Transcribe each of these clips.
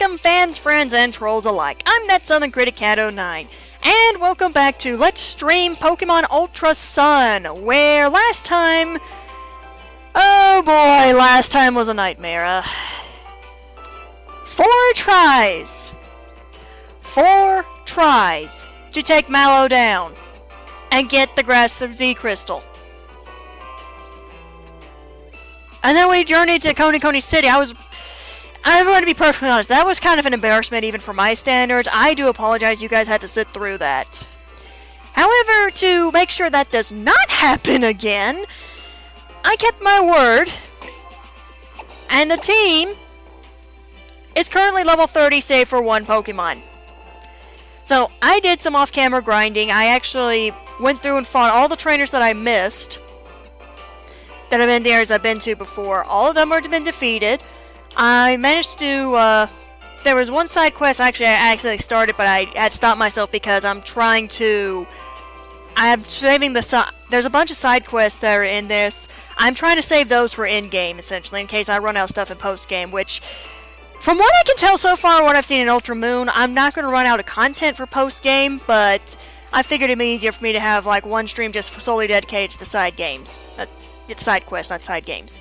Welcome fans, friends, and trolls alike. I'm That Southern Critic Kat 09, and welcome back to Let's Stream Pokemon Ultra Sun, where last time... Oh boy, last time was a nightmare. 4 tries to take Mallow down and get the Grass of Z Crystal. And then we journeyed to Coney City. I'm going to be perfectly honest, that was kind of an embarrassment even for my standards. I do apologize you guys had to sit through that. However, to make sure that does not happen again, I kept my word. And the team is currently level 30 save for 1 Pokemon. So, I did some off-camera grinding. I actually went through and fought all the trainers that I missed. That have been the areas I've been to before. All of them have been defeated. I managed to do, there was one side quest I accidentally started, but I had to stop myself because I'm saving there's a bunch of side quests that are in this. I'm trying to save those for in-game, essentially, in case I run out of stuff in post-game, which, from what I can tell so far, what I've seen in Ultra Moon, I'm not going to run out of content for post-game, but I figured it'd be easier for me to have, like, one stream just solely dedicated to the side games. It's side quests, not side games.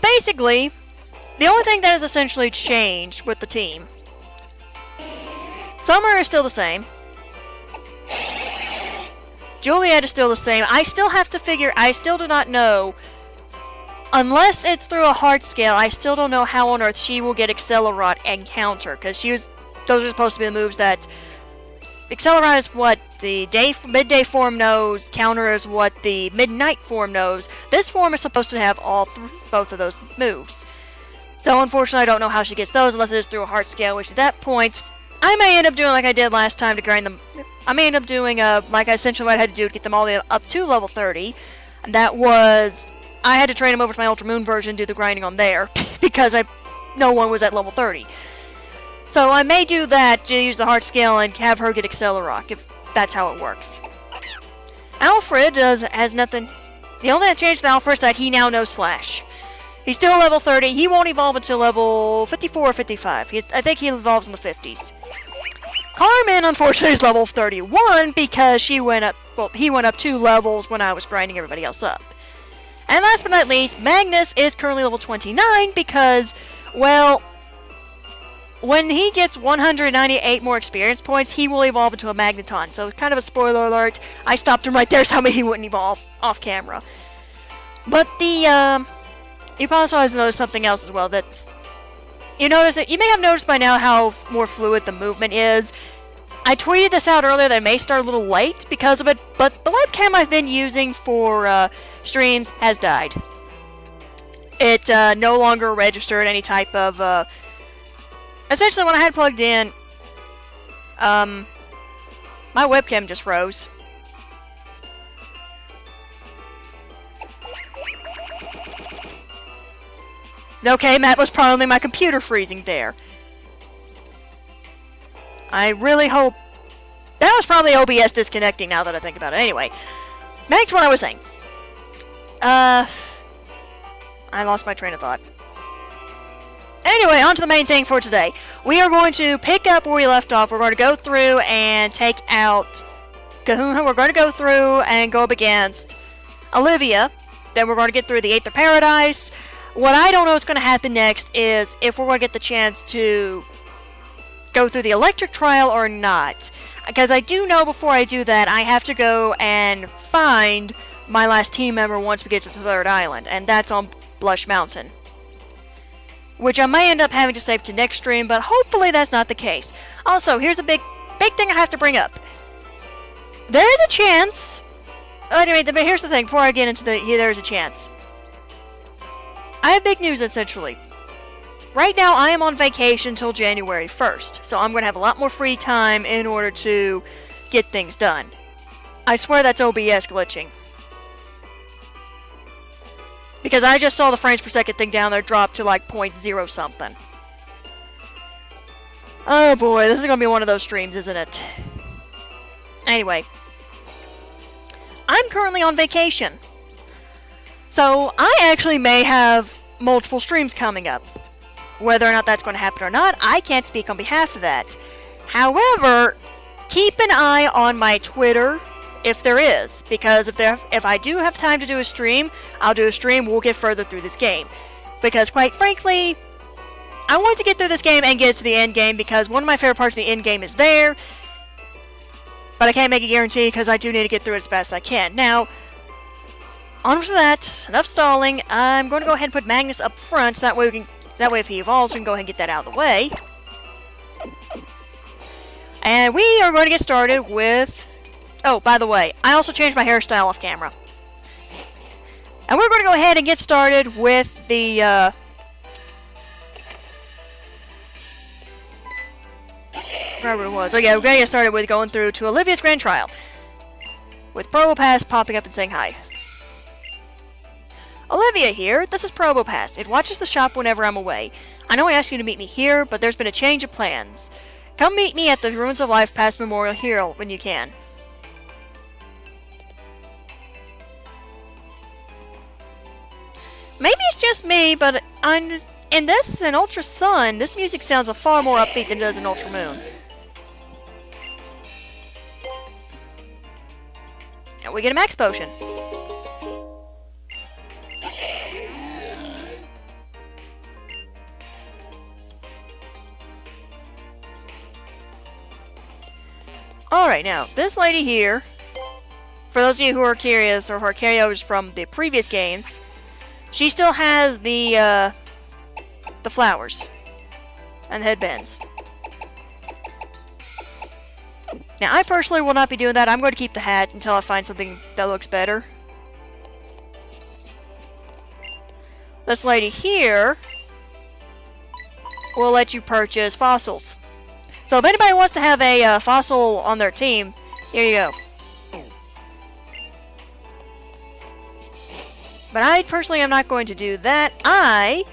Basically... the only thing that has essentially changed with the team. Summer is still the same. Juliet is still the same. I still have to figure, I still do not know, unless it's through a heart scale, I still don't know how on earth she will get Accelerate and Counter, because those are supposed to be the moves that, Accelerate is what the midday form knows, Counter is what the midnight form knows. This form is supposed to have both of those moves. So, unfortunately, I don't know how she gets those unless it is through a heart scale, which at that point, I may end up doing like I did last time to grind them. I may end up doing, like essentially what I had to do to get them all the way up to level 30. And that was, I had to train them over to my Ultra Moon version, do the grinding on there, because no one was at level 30. So, I may do that, to use the heart scale and have her get Accelerate, if that's how it works. Alfred has nothing, the only thing that changed with Alfred is that he now knows Slash. He's still level 30. He won't evolve until level 54 or 55. I think he evolves in the 50s. Carmen, unfortunately, is level 31 because he went up 2 levels when I was grinding everybody else up. And last but not least, Magnus is currently level 29 because, well, when he gets 198 more experience points, he will evolve into a Magneton. So, kind of a spoiler alert. I stopped him right there so he wouldn't evolve off camera. But you probably also noticed something else as well. You may have noticed by now how more fluid the movement is. I tweeted this out earlier that it may start a little late because of it, but the webcam I've been using for streams has died. It no longer registered any type of... essentially, when I had plugged in, my webcam just froze. Okay, that was probably my computer freezing there. I really hope... that was probably OBS disconnecting now that I think about it. Anyway, back to what I was saying. I lost my train of thought. Anyway, on to the main thing for today. We are going to pick up where we left off. We're going to go through and take out Kahuna. We're going to go through and go up against Olivia. Then we're going to get through the Aether Paradise. What I don't know what's going to happen next is if we're going to get the chance to go through the electric trial or not. Because I do know before I do that, I have to go and find my last team member once we get to the 3rd island. And that's on Blush Mountain. Which I may end up having to save to next stream, but hopefully that's not the case. Also, here's a big thing I have to bring up. There is a chance... anyway, but here's the thing, before I get into there's a chance. I have big news, essentially. Right now, I am on vacation till January 1st, so I'm going to have a lot more free time in order to get things done. I swear that's OBS glitching. Because I just saw the frames per second thing down there drop to like 0.0 something. Oh boy, this is going to be one of those streams, isn't it? Anyway. I'm currently on vacation. So, I actually may have multiple streams coming up. Whether or not that's going to happen or not, I can't speak on behalf of that. However, keep an eye on my Twitter, if there is, because if I do have time to do a stream, I'll do a stream, we'll get further through this game. Because quite frankly, I want to get through this game and get to the end game, because one of my favorite parts of the end game is there, but I can't make a guarantee because I do need to get through it as fast as I can. Now, on to that, enough stalling. I'm going to go ahead and put Magnus up front, so that way if he evolves, we can go ahead and get that out of the way. And we are going to get started with... Oh, by the way, I also changed my hairstyle off camera. And we're going to go ahead and get started with the... wherever it was. Oh yeah, we're going to get started with going through to Olivia's Grand Trial. With Probopass popping up and saying hi. Olivia here, this is Probopass. It watches the shop whenever I'm away. I know I asked you to meet me here, but there's been a change of plans. Come meet me at the Ruins of Life Past Memorial here when you can. Maybe it's just me, but in this and Ultra Sun, this music sounds far more upbeat than it does in Ultra Moon. And we get a Max Potion. Alright, now, this lady here, for those of you who are curious or who are carryovers from the previous games, she still has the flowers and the headbands. Now, I personally will not be doing that. I'm going to keep the hat until I find something that looks better. This lady here will let you purchase fossils. So if anybody wants to have a fossil on their team, here you go. But I personally am not going to do that. I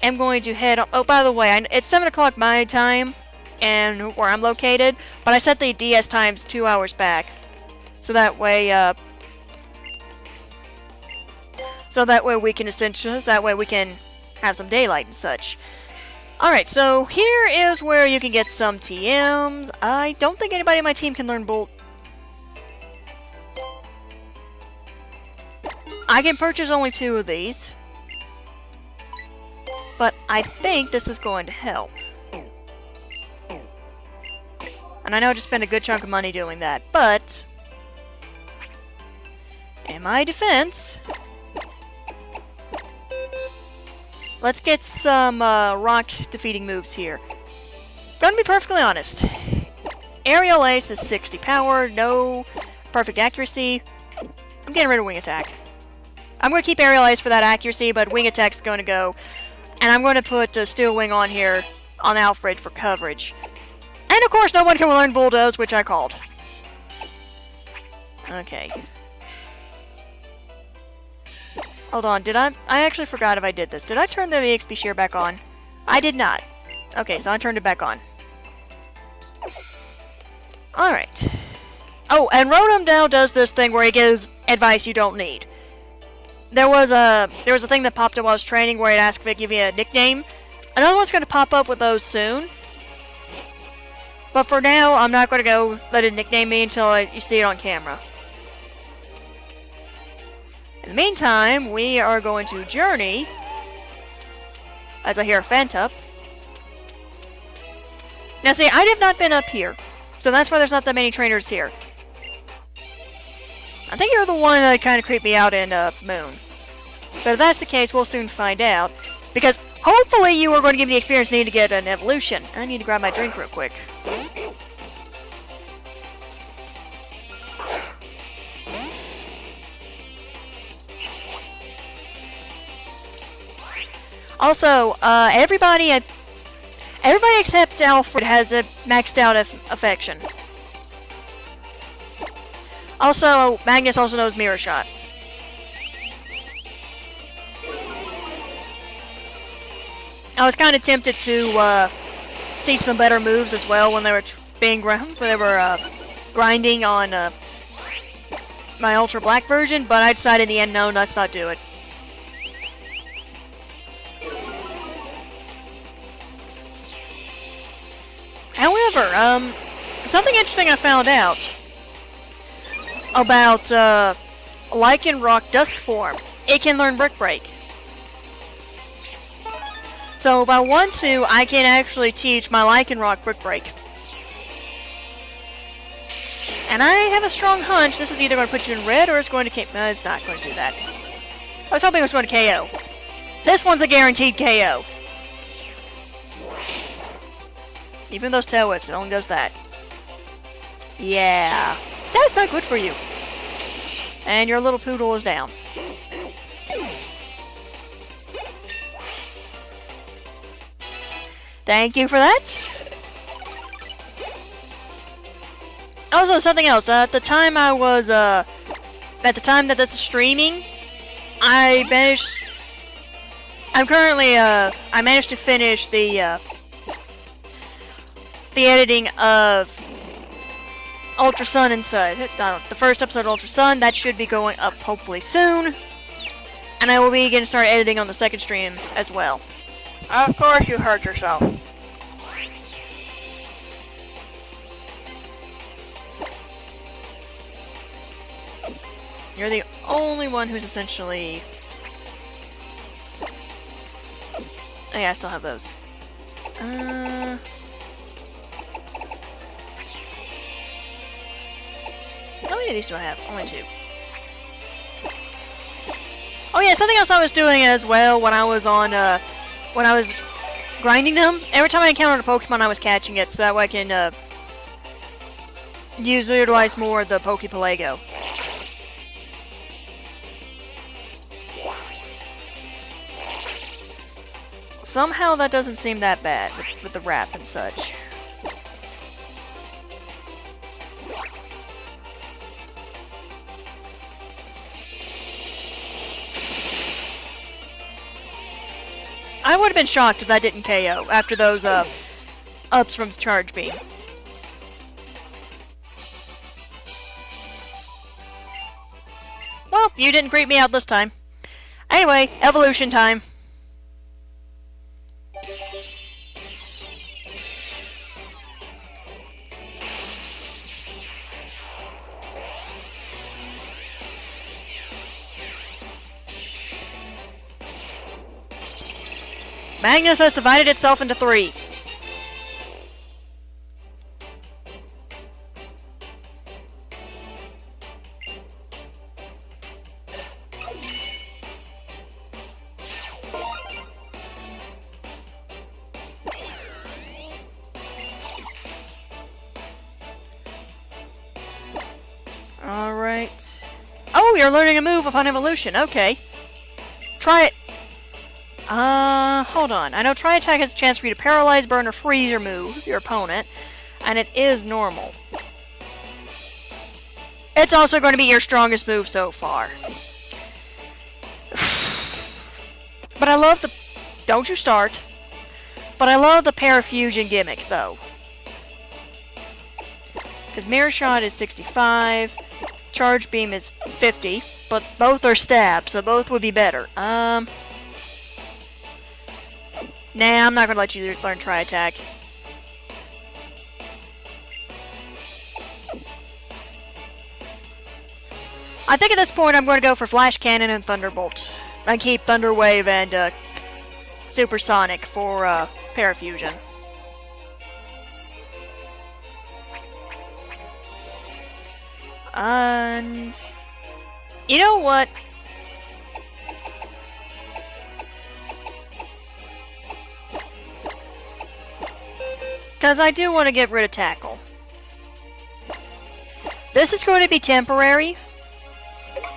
am going to head on... Oh, by the way, it's 7 o'clock my time, and where I'm located, but I set the DS times 2 hours back. So that way, we can essentially... That way we can have some daylight and such. Alright, so here is where you can get some TMs. I don't think anybody on my team can learn Bolt. I can purchase only 2 of these. But I think this is going to help. And I know I just spent a good chunk of money doing that, but... in my defense... let's get some rock defeating moves here. Gonna be perfectly honest. Aerial Ace is 60 power, no perfect accuracy. I'm getting rid of Wing Attack. I'm going to keep Aerial Ace for that accuracy, but Wing Attack's going to go. And I'm going to put Steel Wing on here on Alfred for coverage. And of course, no one can learn Bulldoze, which I called. Okay. Hold on, I actually forgot if I did this. Did I turn the EXP share back on? I did not. Okay, so I turned it back on. Alright. Oh, and Rotom now does this thing where he gives advice you don't need. There was a thing that popped up while I was training where it asked if I give you a nickname. Another one's going to pop up with those soon. But for now, I'm not going to go let it nickname me until you see it on camera. In the meantime, we are going to journey, as I hear a Fantup. Now see, I have not been up here, so that's why there's not that many trainers here. I think you're the one that kind of creeped me out in Moon. But if that's the case, we'll soon find out. Because hopefully you are going to give me the experience needed to get an evolution. I need to grab my drink real quick. Also, everybody except Alfred has a maxed out affection. Also, Magnus also knows Mirror Shot. I was kind of tempted to teach some better moves as well when they were grinding on my Ultra Black version, but I decided in the end, no, let's not do it. However, something interesting I found out about Lycanroc Dusk form. It can learn Brick Break. So if I want to, I can actually teach my Lycanroc Brick Break. And I have a strong hunch this is either going to put you in red or it's going to no, it's not going to do that. I was hoping it was going to KO. This one's a guaranteed KO. Even those tail whips, it only does that. Yeah. That's not good for you. And your little poodle is down. Thank you for that. Also, something else. At the time I was, at the time that this is streaming, I managed to finish the editing of Ultra Sun and Sun. The first episode of Ultra Sun, that should be going up hopefully soon. And I will be going to start editing on the second stream as well. Of course you hurt yourself. You're the only one who's essentially... Oh yeah, I still have those. How many of these do I have? Only 2. Oh yeah, something else I was doing as well when I was on, when I was grinding them. Every time I encountered a Pokemon, I was catching it, so that way I can, utilize more of the Pokepelago. Somehow that doesn't seem that bad with the wrap and such. I would have been shocked if that didn't KO after those ups from Charge Beam. Well, you didn't creep me out this time. Anyway, evolution time. Magnus has divided itself into 3. Alright. Oh, you're learning a move upon evolution. Okay. Try it. Hold on. I know Tri Attack has a chance for you to paralyze, burn, or freeze your opponent, and it is normal. It's also going to be your strongest move so far. But I love the... Don't you start. But I love the Parafusion gimmick, though. Because Mirror Shot is 65, Charge Beam is 50, but both are stab, so both would be better. Nah, I'm not gonna let you learn Tri Attack. I think at this point I'm going to go for Flash Cannon and Thunderbolt. And keep Thunder Wave and Supersonic for Parafusion. And... You know what? Because I do want to get rid of Tackle. This is going to be temporary.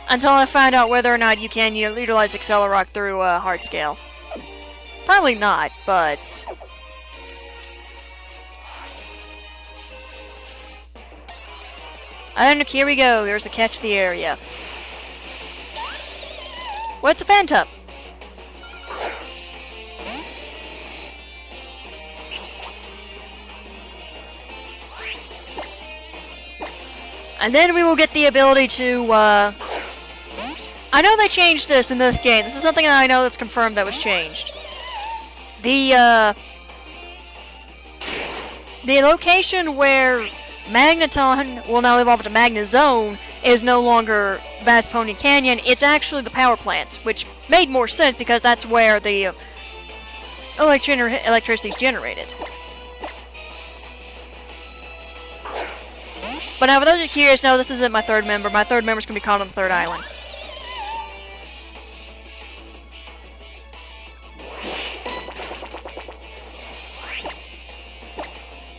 Until I find out whether or not you can utilize Accelerock through Heart Scale. Probably not, but... And here we go. There's the catch the area. What's a Phantup? And then we will get the ability to, I know they changed this in this game. This is something that I know that's confirmed that was changed. The The location where Magneton will now evolve to Magnezone is no longer Vast Pony Canyon. It's actually the power plant, which made more sense because that's where the electricity is generated. But now, for those of you curious, no, this isn't my third member. My third member is going to be called on the Third Islands.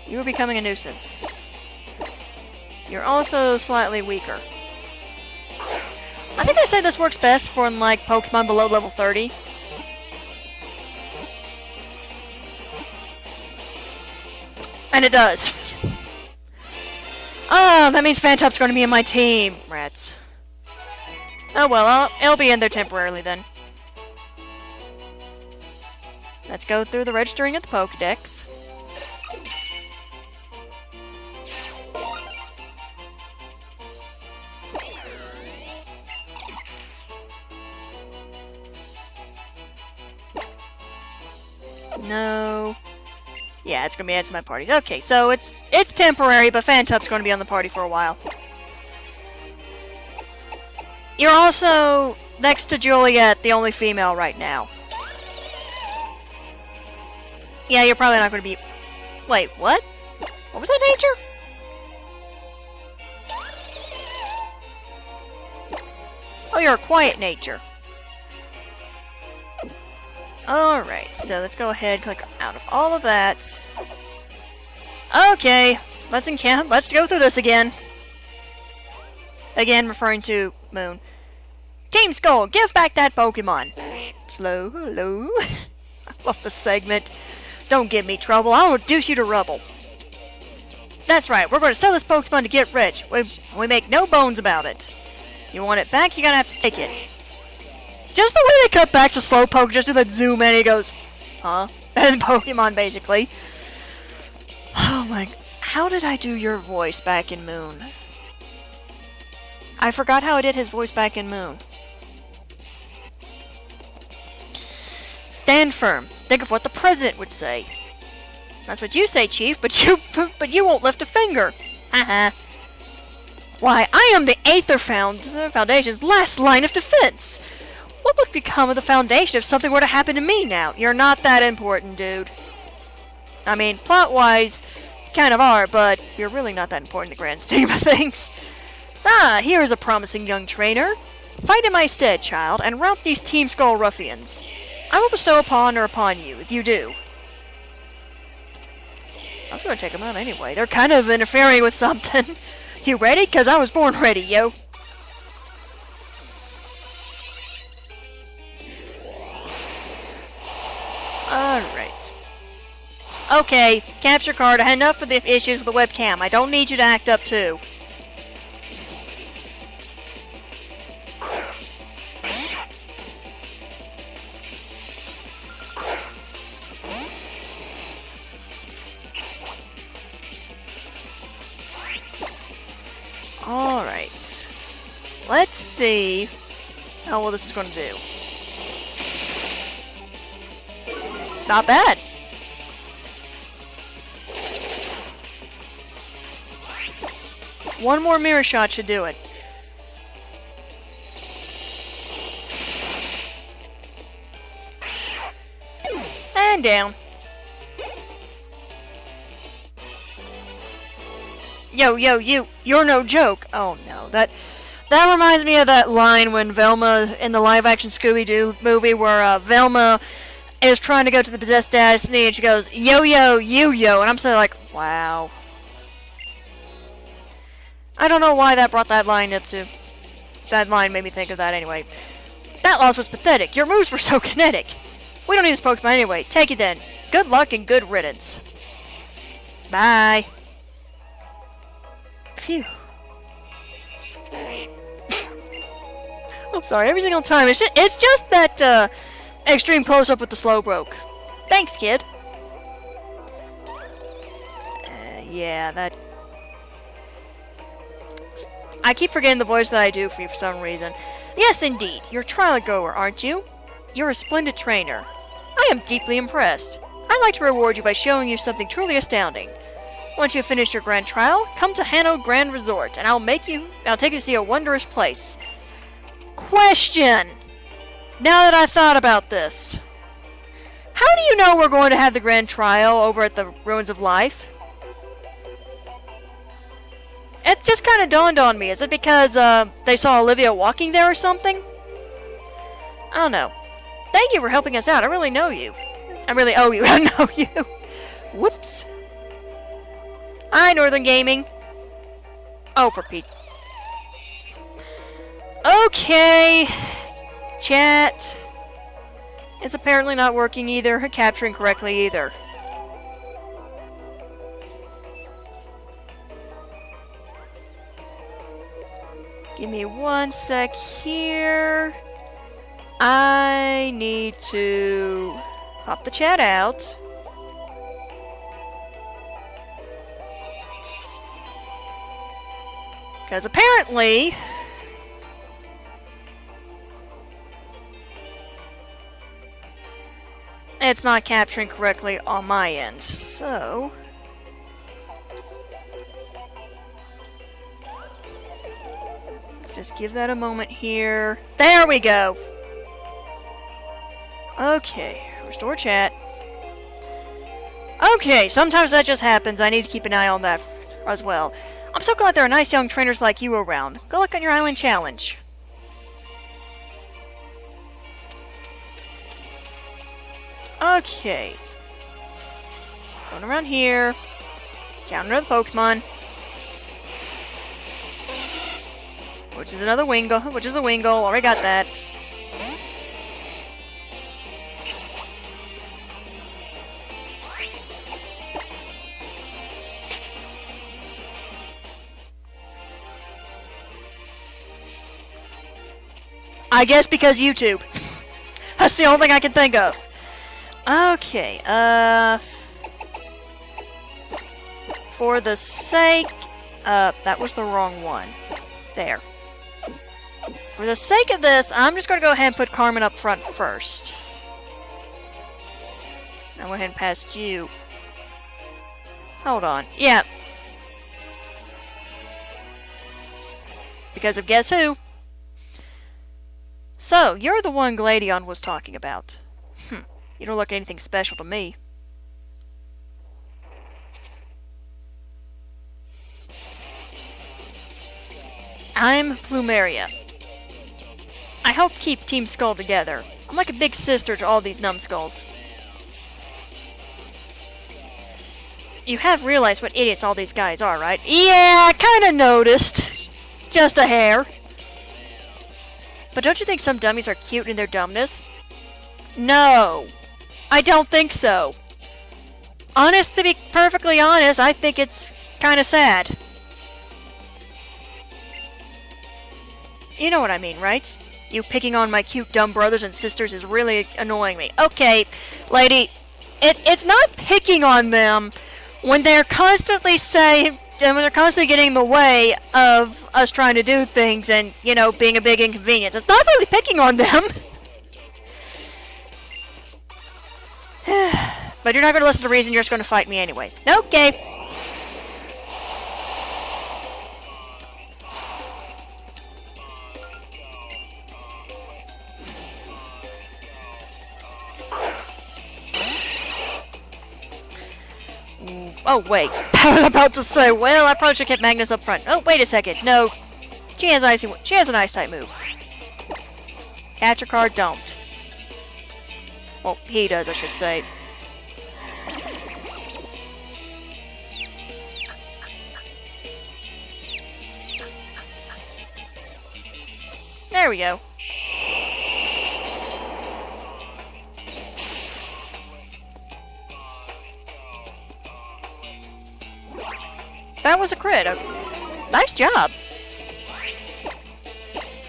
You are becoming a nuisance. You're also slightly weaker. I think they say this works best for, like, Pokemon below level 30. And it does. Oh, that means Fantop's going to be in my team. Rats. Oh well, it'll be in there temporarily then. Let's go through the registering of the Pokedex. No. Yeah, it's gonna be added to my parties. Okay, so it's temporary, but Fantop's gonna be on the party for a while. You're also, next to Juliet, the only female right now. Yeah, you're probably not gonna be... Wait, what? What was that nature? Oh, you're a quiet nature. Alright, so let's go ahead and click out of all of that. Okay, let's go through this again. Again, referring to Moon. Team Skull, give back that Pokemon. Slow, hello. I love this segment. Don't give me trouble, I'll reduce you to rubble. That's right, we're going to sell this Pokemon to get rich. We make no bones about it. You want it back, you're going to have to take it. Just the way they cut back to Slowpoke, just do that zoom in, he goes, huh? And Pokemon, basically. Oh my... How did I do your voice back in Moon? I forgot how I did his voice back in Moon. Stand firm. Think of what the President would say. That's what you say, Chief, but you won't lift a finger. Haha. Why, I am the Aether Foundation's last line of defense. What would become of the Foundation if something were to happen to me now? You're not that important, dude. I mean, plot-wise, kind of are, but you're really not that important in the grand scheme of things. Ah, here is a promising young trainer. Fight in my stead, child, and rout these Team Skull ruffians. I will bestow upon you, if you do. I was gonna take them out anyway. They're kind of interfering with something. You ready? 'Cause I was born ready, yo. Alright. Okay, capture card. I had enough of the issues with the webcam. I don't need you to act up too. Alright. Let's see how well this is going to do. Not bad. One more mirror shot should do it. And down. Yo, you're no joke. Oh no, that reminds me of that line when Velma in the live-action Scooby-Doo movie where Velma is trying to go to the possessed destiny and she goes, yo, and I'm so like, wow. I don't know why that brought that line up to... That line made me think of that anyway. That loss was pathetic. Your moves were so kinetic. We don't need this Pokemon anyway. Take it then. Good luck and good riddance. Bye. Phew. I'm sorry, every single time. It's just that extreme close-up with the Slowbroke. Thanks, kid. Yeah, that... I keep forgetting the voice that I do for you for some reason. Yes, indeed. You're a trial goer, aren't you? You're a splendid trainer. I am deeply impressed. I'd like to reward you by showing you something truly astounding. Once you've finished your grand trial, come to Hano Grand Resort, and I'll take you to see a wondrous place. Question! Now that I thought about this, how do you know we're going to have the grand trial over at the Ruins of Life? It just kind of dawned on me. Is it because they saw Olivia walking there or something? I don't know. Thank you for helping us out. I really know you. I really owe you. I know you. Whoops. Hi, Northern Gaming. Oh, for Pete. Okay. Chat. It's apparently not working either. Capturing correctly either. Give me 1 sec here. I need to pop the chat out. Because apparently it's not capturing correctly on my end. So let's just give that a moment here. There we go. Okay, restore chat. Okay, sometimes that just happens. I need to keep an eye on that as well. I'm so glad there are nice young trainers like you around. Good luck on your island challenge. Okay. Going around here. Counter the Pokemon. Which is another Wingull. Which is a Wingull. Already got that. I guess because YouTube. That's the only thing I can think of. Okay, for the sake... that was the wrong one. There. For the sake of this, I'm just going to go ahead and put Carmen up front first. I went ahead and passed you. Hold on. Yeah. Because of guess who? So, you're the one Gladion was talking about. You don't look anything special to me. I'm Plumeria. I help keep Team Skull together. I'm like a big sister to all these numbskulls. You have realized what idiots all these guys are, right? Yeah, I kinda noticed. Just a hair. But don't you think some dummies are cute in their dumbness? No. I don't think so. To be perfectly honest, I think it's kinda sad. You know what I mean, right? You picking on my cute dumb brothers and sisters is really annoying me. Okay, lady, it's not picking on them when they're constantly getting in the way of us trying to do things and, you know, being a big inconvenience. It's not really picking on them. But you're not going to listen to reason, you're just going to fight me anyway. Okay. Oh, wait. I was about to say, well, I probably should have kept Magnus up front. Oh, wait a second. No. She has an eyesight move. Catcher card, don't. Well, he does, I should say. There we go. That was a crit. Nice job.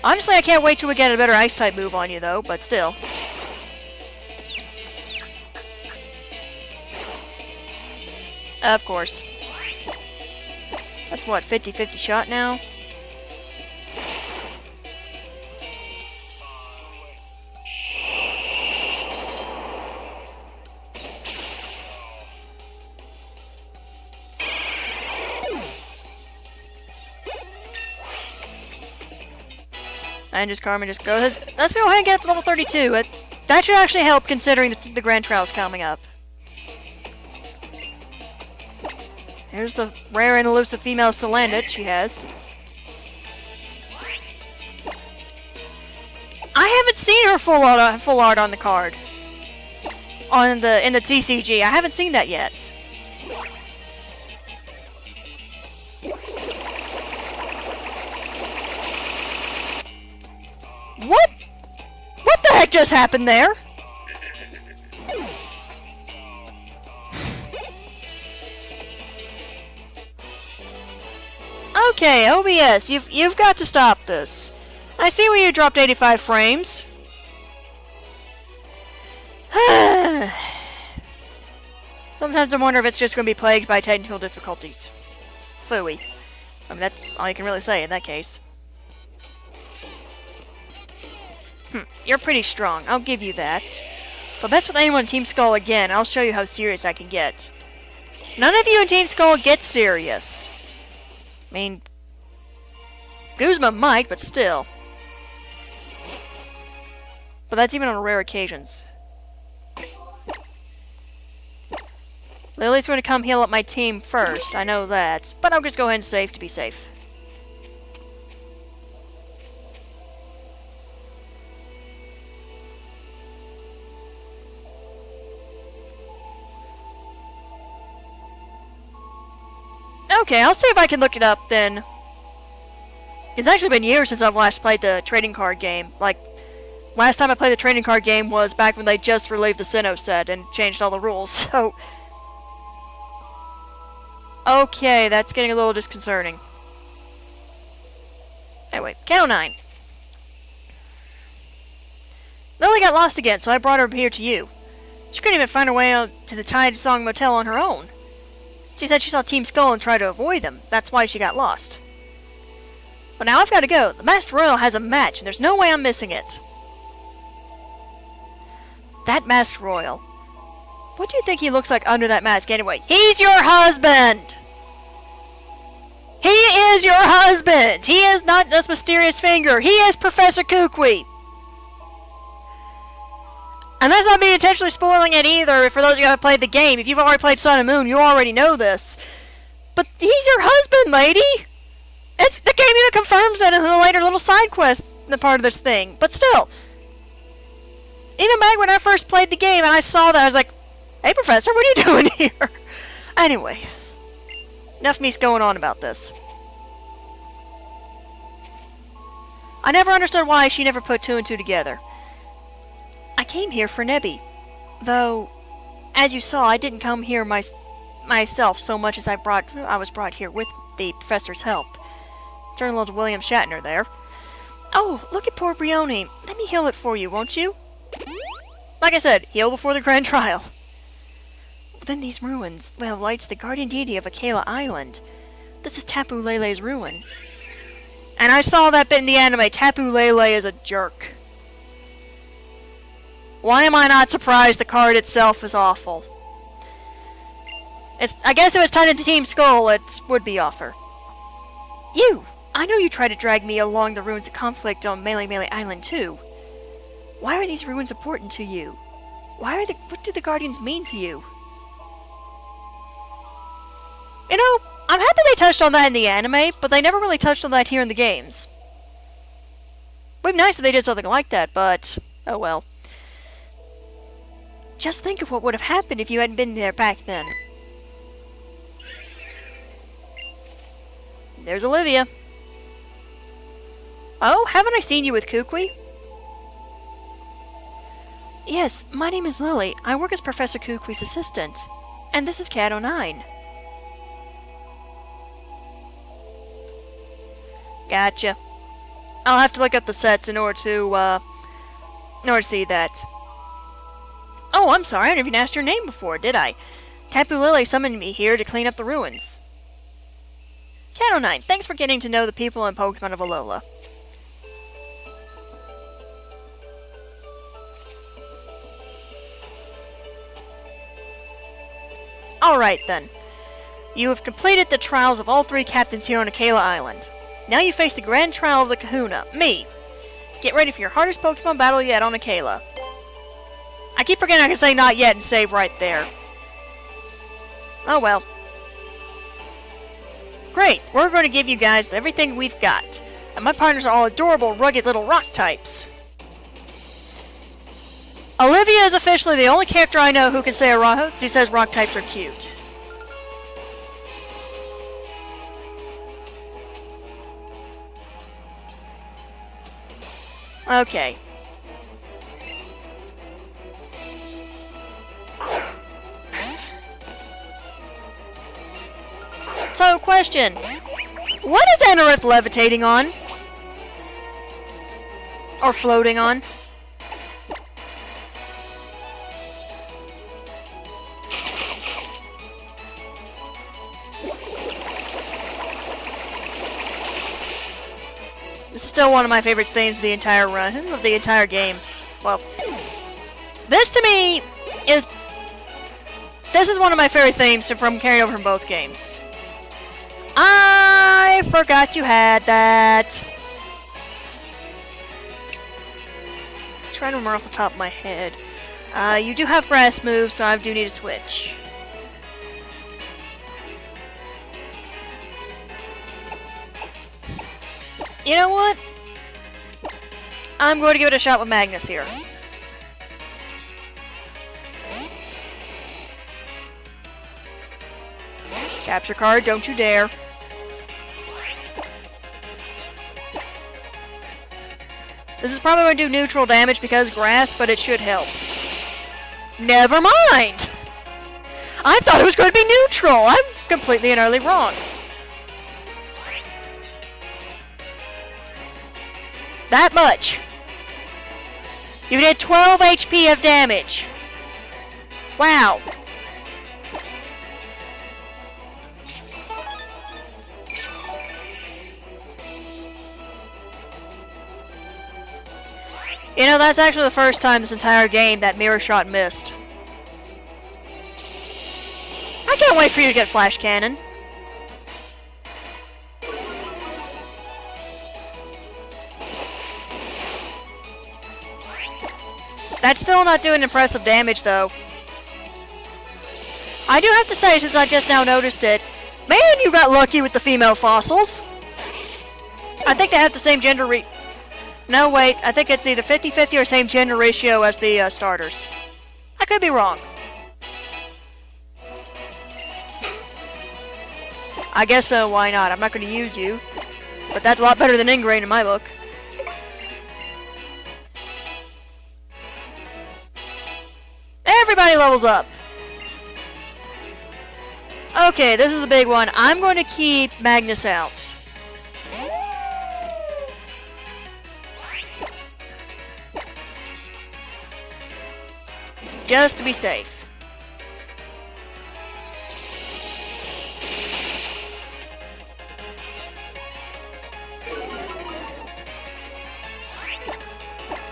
Honestly, I can't wait till we get a better Ice-type move on you, though, but still. Of course. That's what, 50-50 shot now? And just Carmen, just go ahead. Let's go ahead and get up to level 32. That should actually help considering the Grand Trial's coming up. Here's the rare and elusive female Salandit she has. I haven't seen her full art on the card. In the TCG. I haven't seen that yet. What? What the heck just happened there? Okay, OBS, you've got to stop this. I see where you dropped 85 frames. Sometimes I wonder if it's just going to be plagued by technical difficulties. Phooey. I mean, that's all you can really say in that case. You're pretty strong, I'll give you that. But mess with anyone in Team Skull again, I'll show you how serious I can get. None of you in Team Skull get serious. I mean, Guzma might, but still. But that's even on rare occasions. Lily's going to come heal up my team first, I know that. But I'll just go ahead and save to be safe. Okay, I'll see if I can look it up then. It's actually been years since I've last played the trading card game. Like, last time I played the trading card game was back when they just released the Sinnoh set and changed all the rules, so... Okay, that's getting a little disconcerting. Anyway, count 9. Lily got lost again, so I brought her here to you. She couldn't even find her way out to the Tide Song Motel on her own. She said she saw Team Skull and tried to avoid them. That's why she got lost. But now I've got to go. The Masked Royal has a match, and there's no way I'm missing it. That Masked Royal. What do you think he looks like under that mask anyway? He's your husband! He is your husband! He is not this mysterious finger. He is Professor Kukui. And that's not me intentionally spoiling it either, for those of you who have played the game. If you've already played Sun and Moon, you already know this. But he's your husband, lady! It's the game even confirms that in a later little side quest in the part of this thing. But still, even back when I first played the game and I saw that, I was like, hey, Professor, what are you doing here? Anyway, enough me going on about this. I never understood why she never put 2 and 2 together. I came here for Nebby. Though, as you saw, I didn't come here myself so much as I was brought here with the Professor's help. Turn a little to William Shatner there. Oh, look at poor Brioni. Let me heal it for you, won't you? Like I said, heal before the Grand Trial. Within these ruins, well, lights the guardian deity of Akela Island. This is Tapu Lele's ruin. And I saw that bit in the anime. Tapu Lele is a jerk. Why am I not surprised the card itself is awful? I guess if it's tied into Team Skull, it would be offer. You! I know you tried to drag me along the ruins of conflict on Melee Island too. Why are these ruins important to you? What do the Guardians mean to you? You know, I'm happy they touched on that in the anime, but they never really touched on that here in the games. Would be nice if they did something like that, but oh well. Just think of what would have happened if you hadn't been there back then. There's Olivia. Oh, haven't I seen you with Kukui? Yes, my name is Lily. I work as Professor Kukui's assistant. And this is Kat 09. Gotcha. I'll have to look up the sets in order to see that. Oh, I'm sorry, I never even asked your name before, did I? Tapu Lele summoned me here to clean up the ruins. Kat 09, thanks for getting to know the people and Pokemon of Alola. Alright then. You have completed the trials of all 3 captains here on Akela Island. Now you face the grand trial of the Kahuna, me. Get ready for your hardest Pokemon battle yet on Akela. I keep forgetting I can say not yet and save right there. Oh well. Great, we're going to give you guys everything we've got. And my partners are all adorable, rugged little rock types. Olivia is officially the only character I know who can say who says rock types are cute. Okay. So, question. What is Anorith levitating on? Or floating on? This is still one of my favorite themes of the entire run, of the entire game. Well, this to me is... This is one of my favorite themes from carrying over from both games. I forgot you had that. I'm trying to remember off the top of my head. You do have grass moves, so I do need to switch. You know what? I'm going to give it a shot with Magnus here. Capture card, don't you dare. This is probably going to do neutral damage because grass, but it should help. Never mind! I thought it was going to be neutral! I'm completely and utterly wrong. That much. You did 12 HP of damage. Wow. You know, that's actually the first time this entire game that Mirror Shot missed. I can't wait for you to get Flash Cannon. That's still not doing impressive damage, though. I do have to say, since I just now noticed it, man, you got lucky with the female fossils. I think they have the same gender No, wait, I think it's either 50-50 or same gender ratio as the starters. I could be wrong. I guess so, why not? I'm not going to use you. But that's a lot better than Ingrain in my book. Everybody levels up. Okay, this is the big one. I'm going to keep Magnus out. Just to be safe.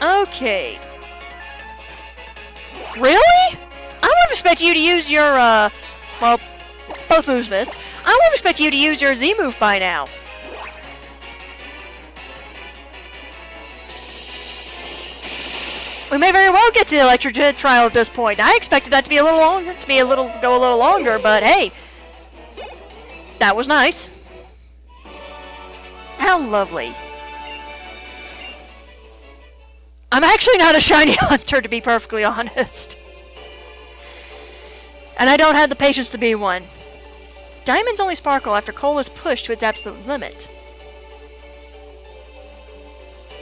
Okay. Really? I would have expected you to use your, well, both moves miss. I would have expected you to use your Z move by now. We may very well get to the Electric Trial at this point. I expected that to be a little longer, go a little longer, but hey. That was nice. How lovely. I'm actually not a shiny hunter, to be perfectly honest. And I don't have the patience to be one. Diamonds only sparkle after coal is pushed to its absolute limit.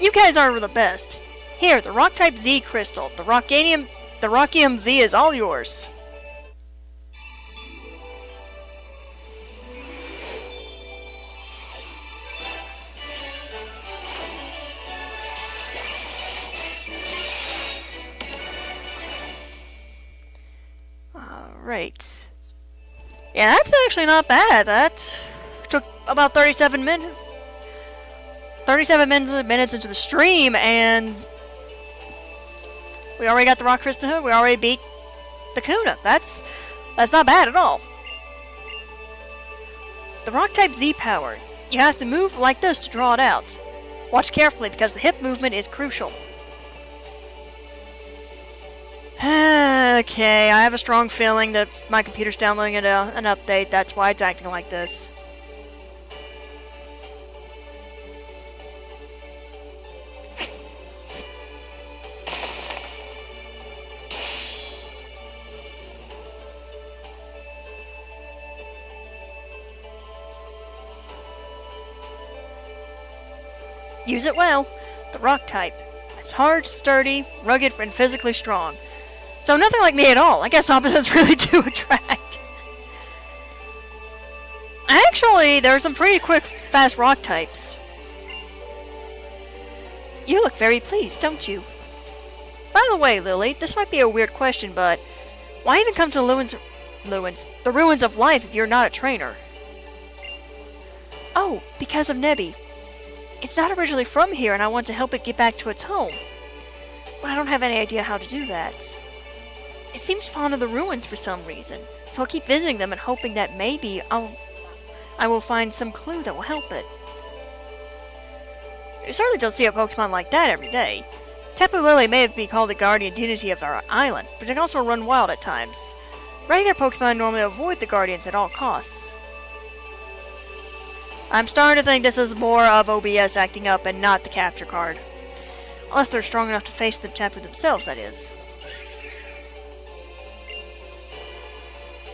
You guys are the best. Here, the Rock-type Z crystal. The Rockium Z is all yours. Alright. Yeah, that's actually not bad. That took about 37 minutes. 37 minutes into the stream, and we already got the Rock Crystal Hood. We already beat the Kuna. That's not bad at all. The Rock-type Z power. You have to move like this to draw it out. Watch carefully because the hip movement is crucial. Okay, I have a strong feeling that my computer's downloading an update. That's why it's acting like this. Use it well. The rock type. It's hard, sturdy, rugged, and physically strong. So nothing like me at all. I guess opposites really do attract. Actually, there are some pretty quick, fast rock types. You look very pleased, don't you? By the way, Lily, this might be a weird question, but why even come to the ruins of life if you're not a trainer? Oh, because of Nebby. It's not originally from here, and I want to help it get back to its home. But I don't have any idea how to do that. It seems fond of the ruins for some reason, so I'll keep visiting them and hoping that maybe I will find some clue that will help it. You certainly don't see a Pokemon like that every day. Tapu Lily may be called the guardian deity of our island, but it can also run wild at times. Regular Pokemon normally avoid the guardians at all costs. I'm starting to think this is more of OBS acting up and not the capture card. Unless they're strong enough to face the Tapu themselves, that is.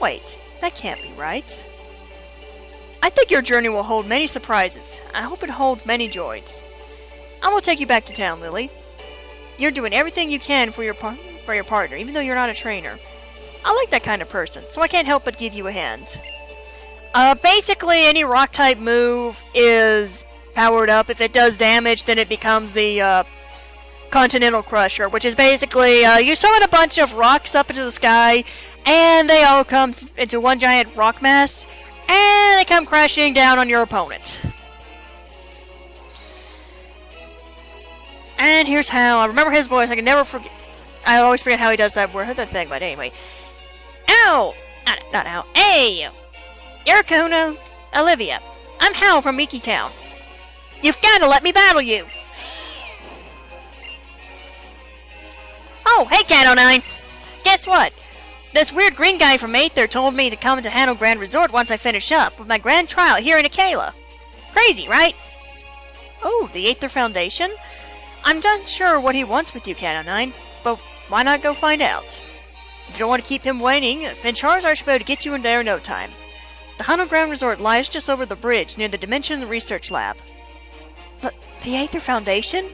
Wait, that can't be right. I think your journey will hold many surprises. I hope it holds many joys. I will take you back to town, Lily. You're doing everything you can for your partner, even though you're not a trainer. I like that kind of person, so I can't help but give you a hand. Basically, any rock-type move is powered up. If it does damage, then it becomes the, Continental Crusher, which is basically, you summon a bunch of rocks up into the sky, and they all come into one giant rock mass, and they come crashing down on your opponent. And here's how. I remember his voice. I can never forget. I always forget how he does that thing, but anyway. Ow! Not ow. Hey! You're Kuna, Olivia. I'm Hal from Miki Town. You've got to let me battle you. Oh, hey, Cat09. Guess what? This weird green guy from Aether told me to come to Hano Grand Resort once I finish up with my grand trial here in Akela. Crazy, right? Oh, the Aether Foundation? I'm not sure what he wants with you, Cat09, but why not go find out? If you don't want to keep him waiting, then Charizard should be able to get you in there in no time. The Hano Grand Resort lies just over the bridge near the Dimension Research Lab. But the Aether Foundation?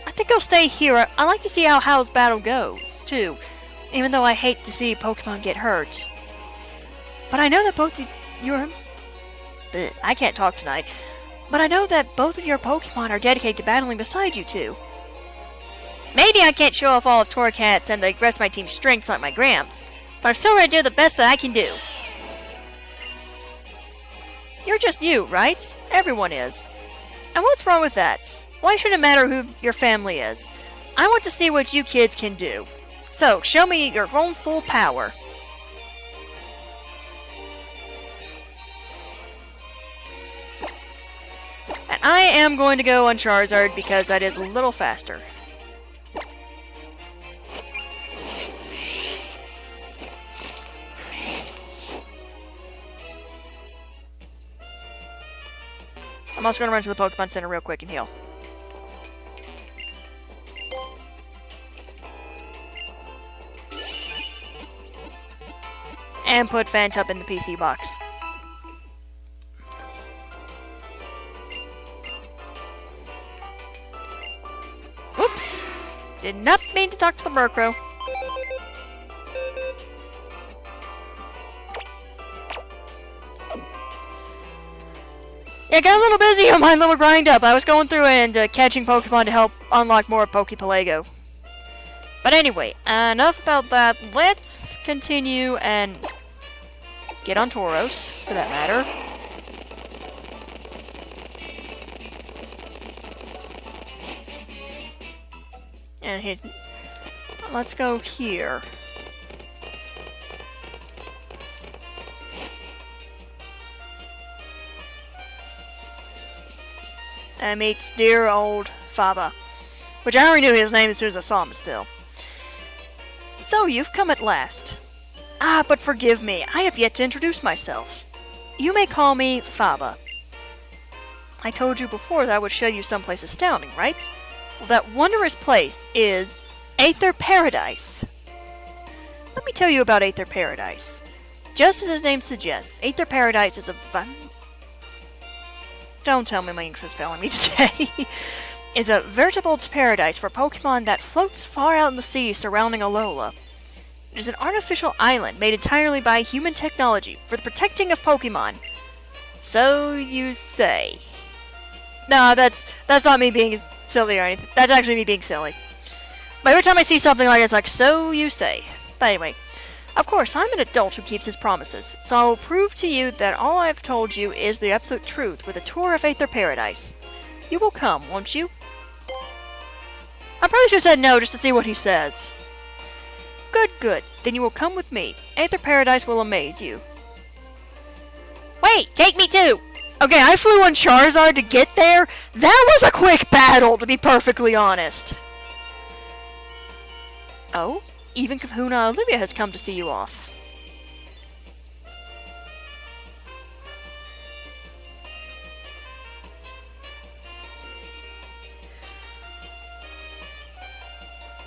I think I'll stay here. I like to see how Hal's battle goes, too, even though I hate to see Pokemon get hurt. But I know that both of your... I can't talk tonight. But I know that both of your Pokemon are dedicated to battling beside you two. Maybe I can't show off all of Torracat's and the rest of my team's strengths like my Gramps, but I'm still going to do the best that I can do. You're just you, right? Everyone is. And what's wrong with that? Why should it matter who your family is? I want to see what you kids can do. So, show me your own full power. And I am going to go on Charizard because that is a little faster. I'm also going to run to the Pokemon Center real quick and heal. And put Phantup in the PC box. Oops! Did not mean to talk to the Murkrow. Yeah, got a little busy on my little grind up. I was going through and catching Pokemon to help unlock more Pokepelago. But anyway, enough about that. Let's continue and get on Tauros, for that matter. And let's go here. and meets dear old Faba. Which I already knew his name as soon as I saw him still. So, you've come at last. Ah, but forgive me, I have yet to introduce myself. You may call me Faba. I told you before that I would show you someplace astounding, right? Well, that wondrous place is Aether Paradise. Let me tell you about Aether Paradise. Just as his name suggests, Aether Paradise is a Don't tell me my English is failing me today. Is a veritable paradise for Pokemon that floats far out in the sea surrounding Alola. It is an artificial island made entirely by human technology for the protecting of Pokemon. So you say. No, that's not me being silly or anything. That's actually me being silly. But every time I see something like it, it's like, so you say. But anyway, of course, I'm an adult who keeps his promises, so I will prove to you that all I have told you is the absolute truth with a tour of Aether Paradise. You will come, won't you? I probably should have said no just to see what he says. Good, good. Then you will come with me. Aether Paradise will amaze you. Wait, take me too! Okay, I flew on Charizard to get there. That was a quick battle, to be perfectly honest. Oh? Even Kahuna Olivia has come to see you off.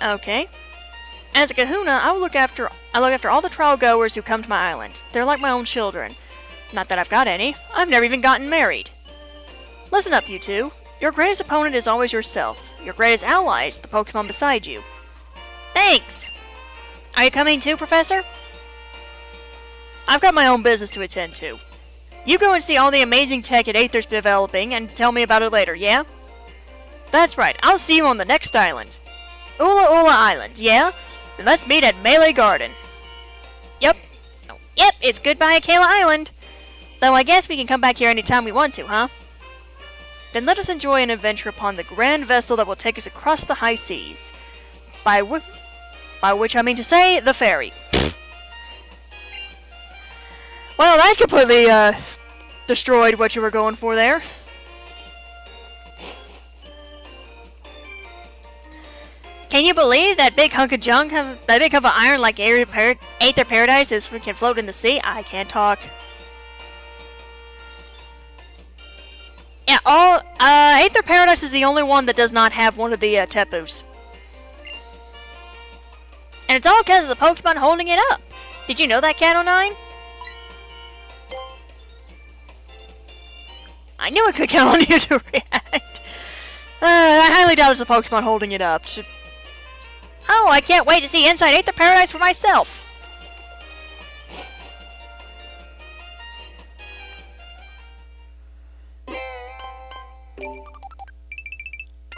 Okay. As a Kahuna, I look after all the trial goers who come to my island. They're like my own children. Not that I've got any. I've never even gotten married. Listen up, you two. Your greatest opponent is always yourself. Your greatest ally is the Pokemon beside you. Thanks! Are you coming too, Professor? I've got my own business to attend to. You go and see all the amazing tech that Aether's developing and tell me about it later, yeah? That's right. I'll see you on the next island. Ula Ula Island, yeah? Then let's meet at Melee Garden. Yep. Oh, yep, it's goodbye Akela Island. Though I guess we can come back here anytime we want to, huh? Then let us enjoy an adventure upon the grand vessel that will take us across the high seas. By which I mean to say, the ferry. Well, that completely, destroyed what you were going for there. Can you believe that big hunk of junk, that big hunk of iron like Aether Paradise can float in the sea? I can't talk. Yeah, Aether Paradise is the only one that does not have one of the, Tepus. And it's all because of the Pokemon holding it up. Did you know that, Cat09? I knew it could count on you to react. I highly doubt it's the Pokemon holding it up. Oh, I can't wait to see inside Aether Paradise for myself.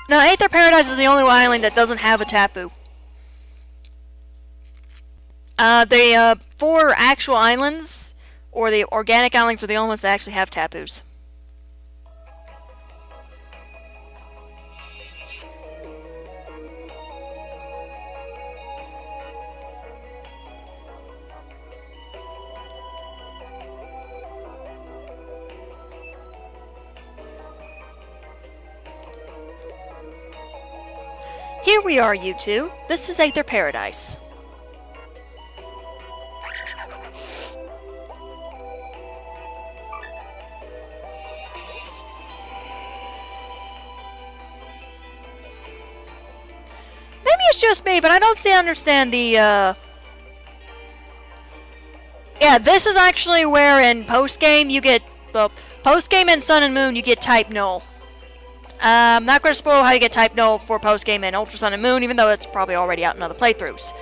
No, Aether Paradise is the only island that doesn't have a Tapu. The 4 actual islands, or the organic islands, are the only ones that actually have Tapus. Here we are, you two. This is Aether Paradise. Maybe it's just me, but I don't understand the, Yeah, this is actually where in post-game you get... Well, post-game in Sun and Moon you get Type Null. I'm not going to spoil how you get Type Null for post-game in Ultra Sun and Moon, even though it's probably already out in other playthroughs.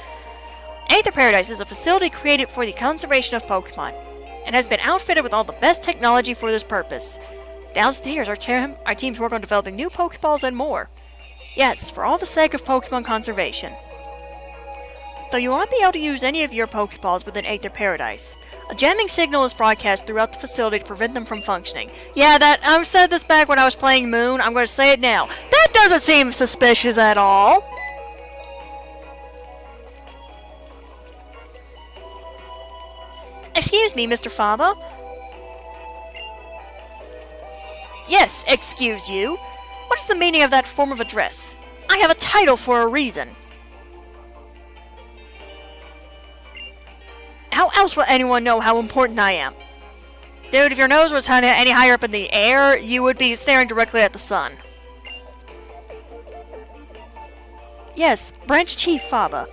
Aether Paradise is a facility created for the conservation of Pokemon, and has been outfitted with all the best technology for this purpose. Downstairs, our teams work on developing new Pokeballs and more. Yes, for all the sake of Pokemon conservation. Though you won't be able to use any of your Pokeballs within Aether Paradise, a jamming signal is broadcast throughout the facility to prevent them from functioning. Yeah, I said this back when I was playing Moon, I'm going to say it now. That doesn't seem suspicious at all! Excuse me, Mr. Faba? Yes, excuse you. What is the meaning of that form of address? I have a title for a reason. How else will anyone know how important I am? Dude, if your nose was any higher up in the air, you would be staring directly at the sun. Yes, Branch Chief Faba.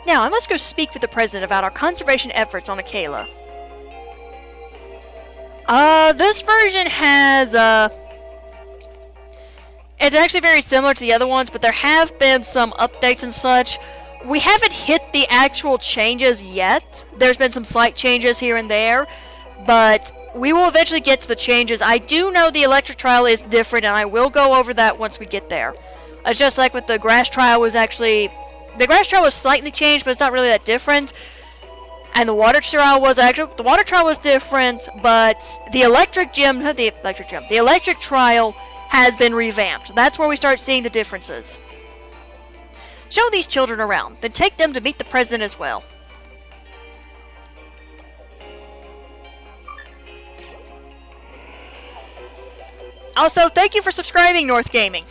Now, I must go speak with the President about our conservation efforts on Akela. This version has, it's actually very similar to the other ones, but there have been some updates and such. We haven't hit the actual changes yet. There's been some slight changes here and there, but we will eventually get to the changes. I do know the electric trial is different, and I will go over that once we get there. It's just like with the grass trial was actually... The grass trial was slightly changed, but it's not really that different. And the water trial was actually... The water trial was different, but the electric gym... Not the electric gym. The electric trial has been revamped. That's where we start seeing the differences. Show these children around, then take them to meet the President as well. Also, thank you for subscribing, North Gaming.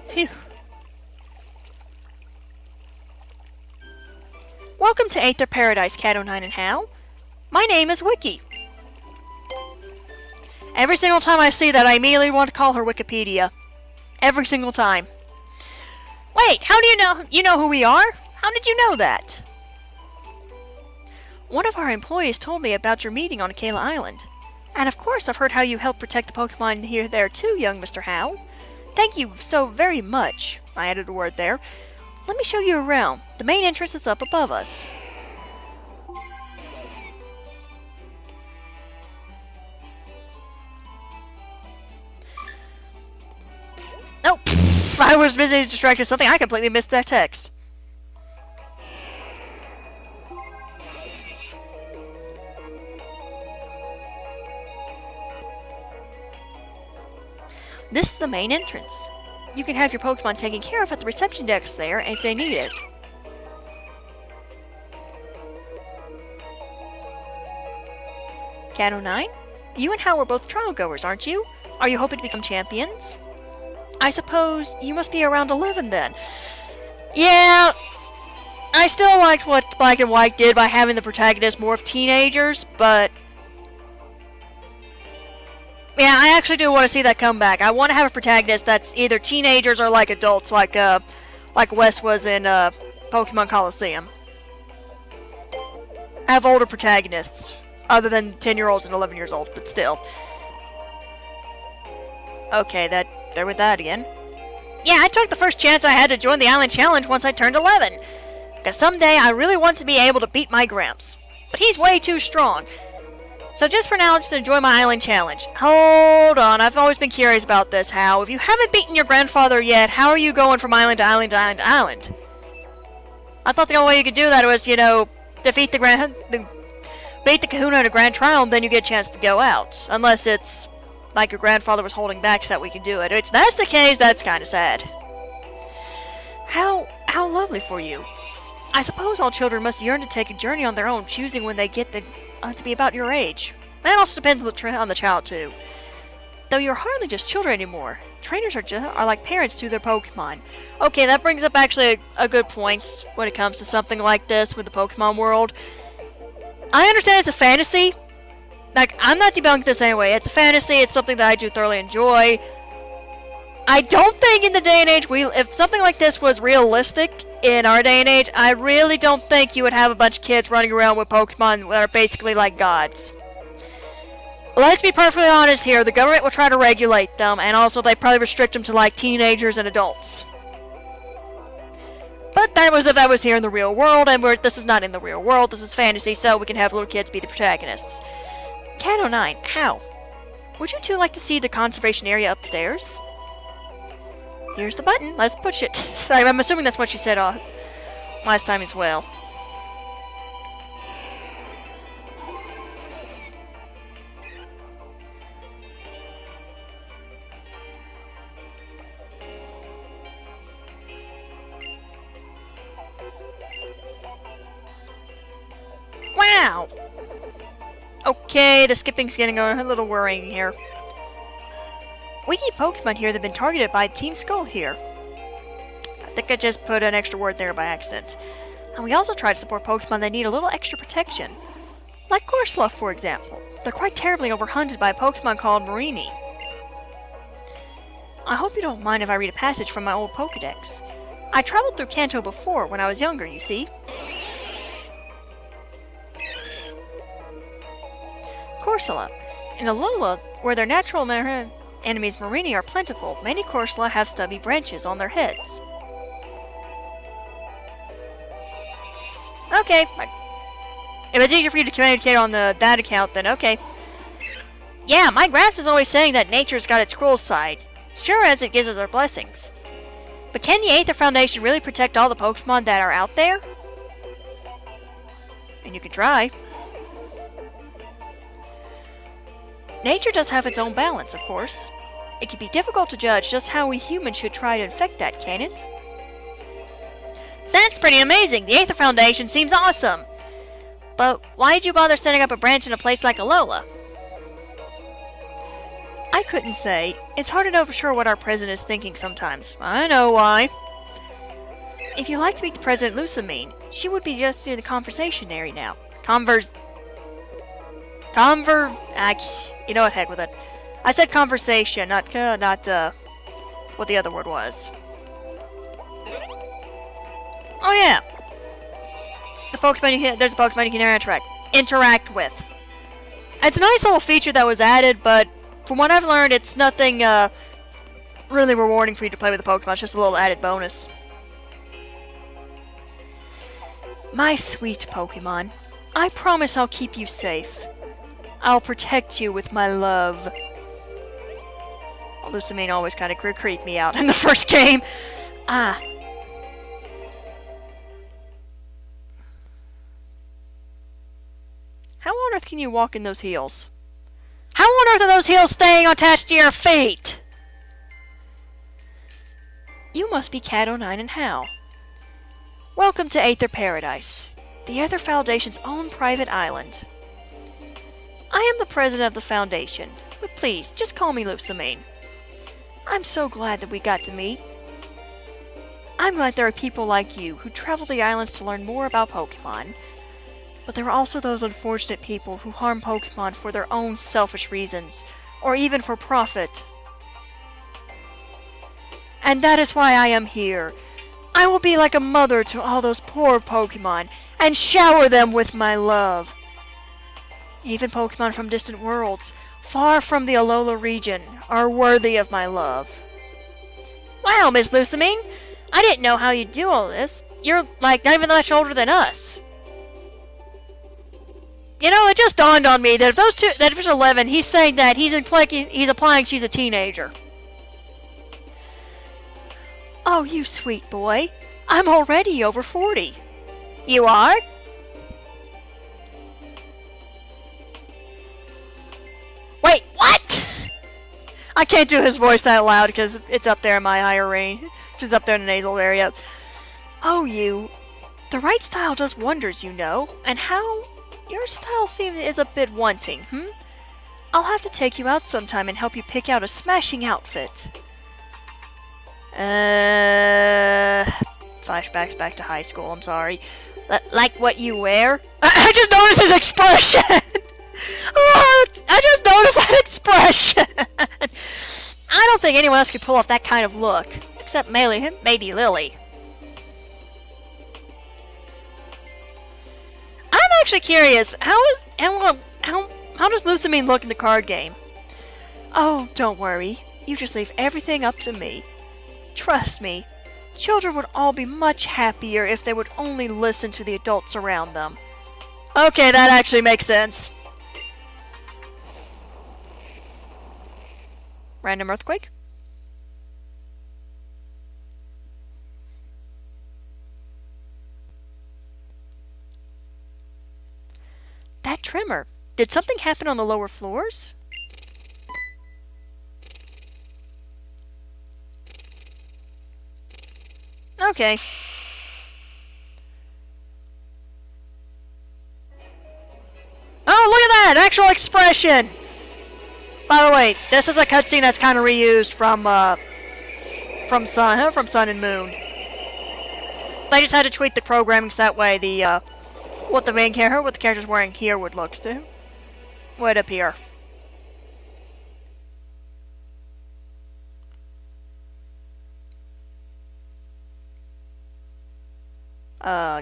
Phew. Welcome to Aether Paradise, Cat 09 and Hal. My name is Wiki. Every single time I see that, I immediately want to call her Wikipedia. Every single time. Wait, how do you know? You know who we are? How did you know that? One of our employees told me about your meeting on Akela Island. And of course, I've heard how you help protect the Pokemon here there too, young Mr. Hal. Thank you so very much. I added a word there. Let me show you around. The main entrance is up above us. Oh, I was busy distracted with something. I completely missed that text. This is the main entrance. You can have your Pokemon taken care of at the reception desk there if they need it. Cat 09? You and Hal are both trial goers, aren't you? Are you hoping to become champions? I suppose you must be around 11 then. Yeah, I still liked what Black and White did by having the protagonist more of teenagers, but... Yeah, I actually do want to see that come back. I want to have a protagonist that's either teenagers or like adults, like Wes was in Pokemon Coliseum. Have older protagonists, other than 10-year-olds and 11 years old, but still. Okay, there with that again. Yeah, I took the first chance I had to join the Island Challenge once I turned 11. Because someday I really want to be able to beat my Gramps. But he's way too strong. So just for now, just enjoy my Island Challenge. Hold on, I've always been curious about this, Hal. If you haven't beaten your grandfather yet, how are you going from island to island to island to island? I thought the only way you could do that was, you know, defeat beat the Kahuna in a grand trial, and then you get a chance to go out. Unless it's like your grandfather was holding back so that we can do it. If that's the case, that's kind of sad. How lovely for you. I suppose all children must yearn to take a journey on their own, choosing when they get to be about your age. That also depends on the child, too. Though you're hardly just children anymore. Trainers are like parents to their Pokemon. Okay, that brings up actually a good point when it comes to something like this with the Pokemon world. I understand it's a fantasy. Like, I'm not debunking this anyway. It's a fantasy. It's something that I do thoroughly enjoy. I don't think in the day and age, if something like this was realistic in our day and age, I really don't think you would have a bunch of kids running around with Pokemon that are basically like gods. Let's be perfectly honest here, the government will try to regulate them, and also they probably restrict them to like teenagers and adults. But that was if that was here in the real world, and this is not in the real world, this is fantasy, so we can have little kids be the protagonists. Cat 09, how? Would you two like to see the conservation area upstairs? Here's the button. Let's push it. I'm assuming that's what she said last time as well. Wow! Okay, the skipping's getting a little worrying here. We keep Pokemon here that have been targeted by Team Skull here. I think I just put an extra word there by accident. And we also try to support Pokemon that need a little extra protection. Like Corsola, for example. They're quite terribly overhunted by a Pokemon called Marini. I hope you don't mind if I read a passage from my old Pokedex. I traveled through Kanto before, when I was younger, you see. Corsola. In Alola, where their natural enemies Marini are plentiful, many Corsola have stubby branches on their heads. Okay. If it's easier for you to communicate on that account, then okay. Yeah, my grass is always saying that nature's got its cruel side. Sure as it gives us our blessings. But can the Aether Foundation really protect all the Pokemon that are out there? And you can try. Nature does have its own balance, of course. It can be difficult to judge just how we humans should try to infect that, can it? That's pretty amazing! The Aether Foundation seems awesome! But why'd you bother setting up a branch in a place like Alola? I couldn't say. It's hard to know for sure what our president is thinking sometimes. I know why. If you'd like to meet the President Lusamine, she would be just near the conversationary now. You know what, heck with it. I said conversation, not what the other word was. Oh yeah! There's a Pokemon you can interact with. It's a nice little feature that was added, but from what I've learned, it's nothing really rewarding for you to play with the Pokemon. It's just a little added bonus. My sweet Pokemon, I promise I'll keep you safe. I'll protect you with my love. Lusamine always kind of creeped me out in the first game. Ah. How on earth can you walk in those heels? How on earth are those heels staying attached to your feet? You must be Cat 09 and Hal. Welcome to Aether Paradise, the Aether Foundation's own private island. I am the president of the Foundation, but please, just call me Lusamine. I'm so glad that we got to meet. I'm glad there are people like you who travel the islands to learn more about Pokemon. But there are also those unfortunate people who harm Pokemon for their own selfish reasons, or even for profit. And that is why I am here. I will be like a mother to all those poor Pokemon, and shower them with my love. Even Pokemon from distant worlds, far from the Alola region, are worthy of my love. Wow, Miss Lusamine! I didn't know how you'd do all this. You're, like, not even much older than us. You know, it just dawned on me that if there's 11, he's saying that he's applying she's a teenager. Oh, you sweet boy. I'm already over 40. You are? Wait, what? I can't do his voice that loud because it's up there in my higher range. It's up there in the nasal area. Oh, you. The right style does wonders, you know. And how... Your style is a bit wanting, I'll have to take you out sometime and help you pick out a smashing outfit. Flashbacks back to high school, I'm sorry. Like what you wear? I just noticed his expression! I just noticed that expression! I don't think anyone else could pull off that kind of look. Except maybe Lily. I'm actually curious, how does Lusamine look in the card game? Oh, don't worry. You just leave everything up to me. Trust me, children would all be much happier if they would only listen to the adults around them. Okay, that actually makes sense. Random earthquake? That trimmer. Did something happen on the lower floors? Okay. Oh, look at that! Actual expression! By the way, this is a cutscene that's kind of reused from Sun and Moon. They just had to tweak the programming so that way the what the character's wearing here would appear.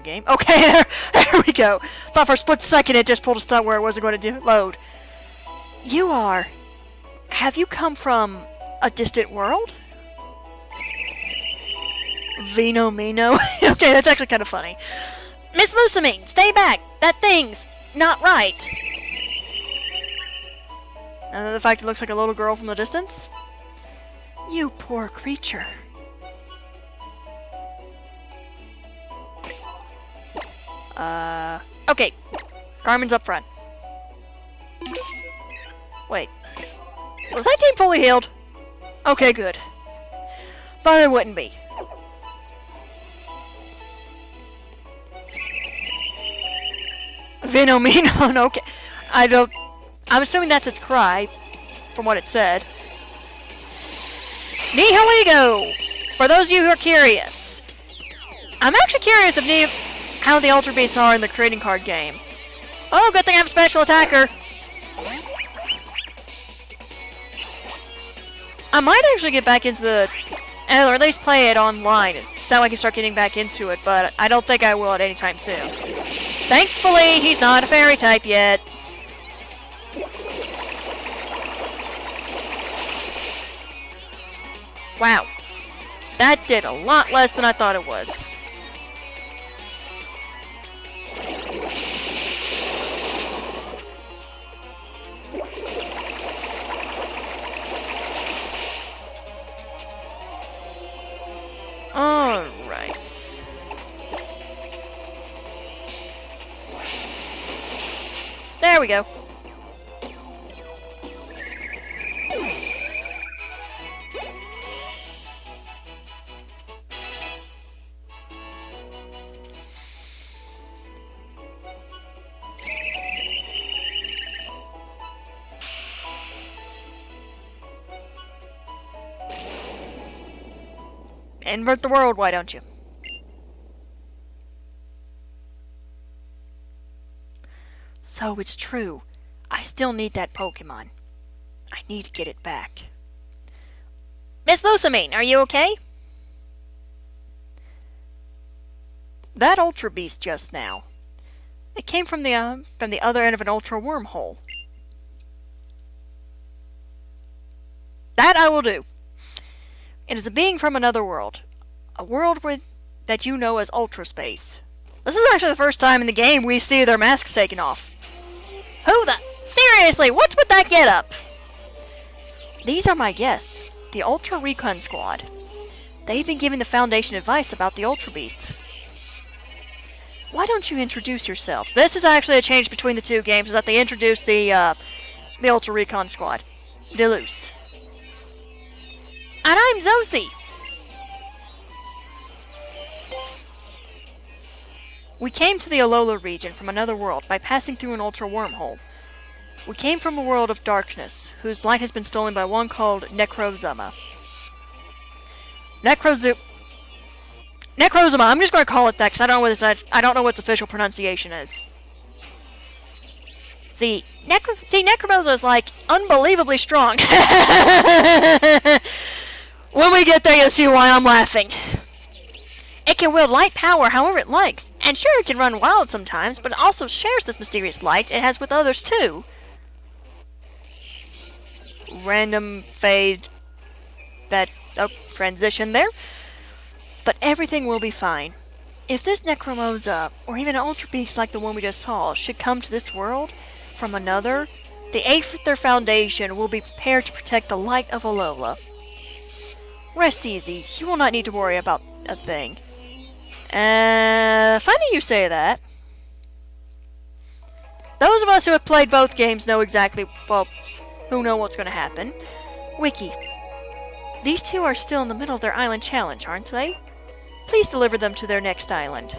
Game. Okay, there we go. Thought for a split second it just pulled a stunt where it wasn't going to load. Have you come from a distant world? Vino Mino. Okay, that's actually kind of funny. Miss Lusamine, stay back! That thing's not right! The fact it looks like a little girl from the distance? You poor creature. Okay. Carmen's up front. Wait. Was my team fully healed? Okay, good. Thought it wouldn't be. Vinomino, okay. I'm assuming that's its cry, from what it said. Nihiligo! For those of you who are curious. I'm actually curious how the Ultra Beasts are in the trading card game. Oh, good thing I have a special attacker. I might actually get back into or at least play it online. So I can start getting back into it, but I don't think I will at any time soon. Thankfully, he's not a fairy type yet. Wow. That did a lot less than I thought it was. Alright. There we go. Invert the world, why don't you? So it's true. I still need that Pokemon. I need to get it back. Miss Lusamine, are you okay? That Ultra Beast just now. It came from the other end of an Ultra wormhole. That I will do. It is a being from another world. A world that you know as Ultra Space. This is actually the first time in the game we see their masks taken off. Who the... Seriously, what's with that getup? These are my guests, the Ultra Recon Squad. They've been giving the Foundation advice about the Ultra Beasts. Why don't you introduce yourselves? This is actually a change between the two games, is that they introduced the Ultra Recon Squad. Deluce. And I'm Zosie. We came to the Alola region from another world by passing through an Ultra wormhole. We came from a world of darkness, whose light has been stolen by one called Necrozma. Necrozma, I'm just going to call it that, because I don't know what its official pronunciation is. See, Necrozma is, like, unbelievably strong. When we get there, you'll see why I'm laughing. It can wield light power however it likes, and sure, it can run wild sometimes, but it also shares this mysterious light it has with others, too. Random fade... transition there. But everything will be fine. If this Necromoza, or even an Ultra Beast like the one we just saw, should come to this world from another, the Aether Foundation will be prepared to protect the light of Alola. Rest easy, you will not need to worry about a thing. Funny you say that. Those of us who have played both games know exactly, well, who know what's going to happen. Wiki. These two are still in the middle of their island challenge, aren't they? Please deliver them to their next island.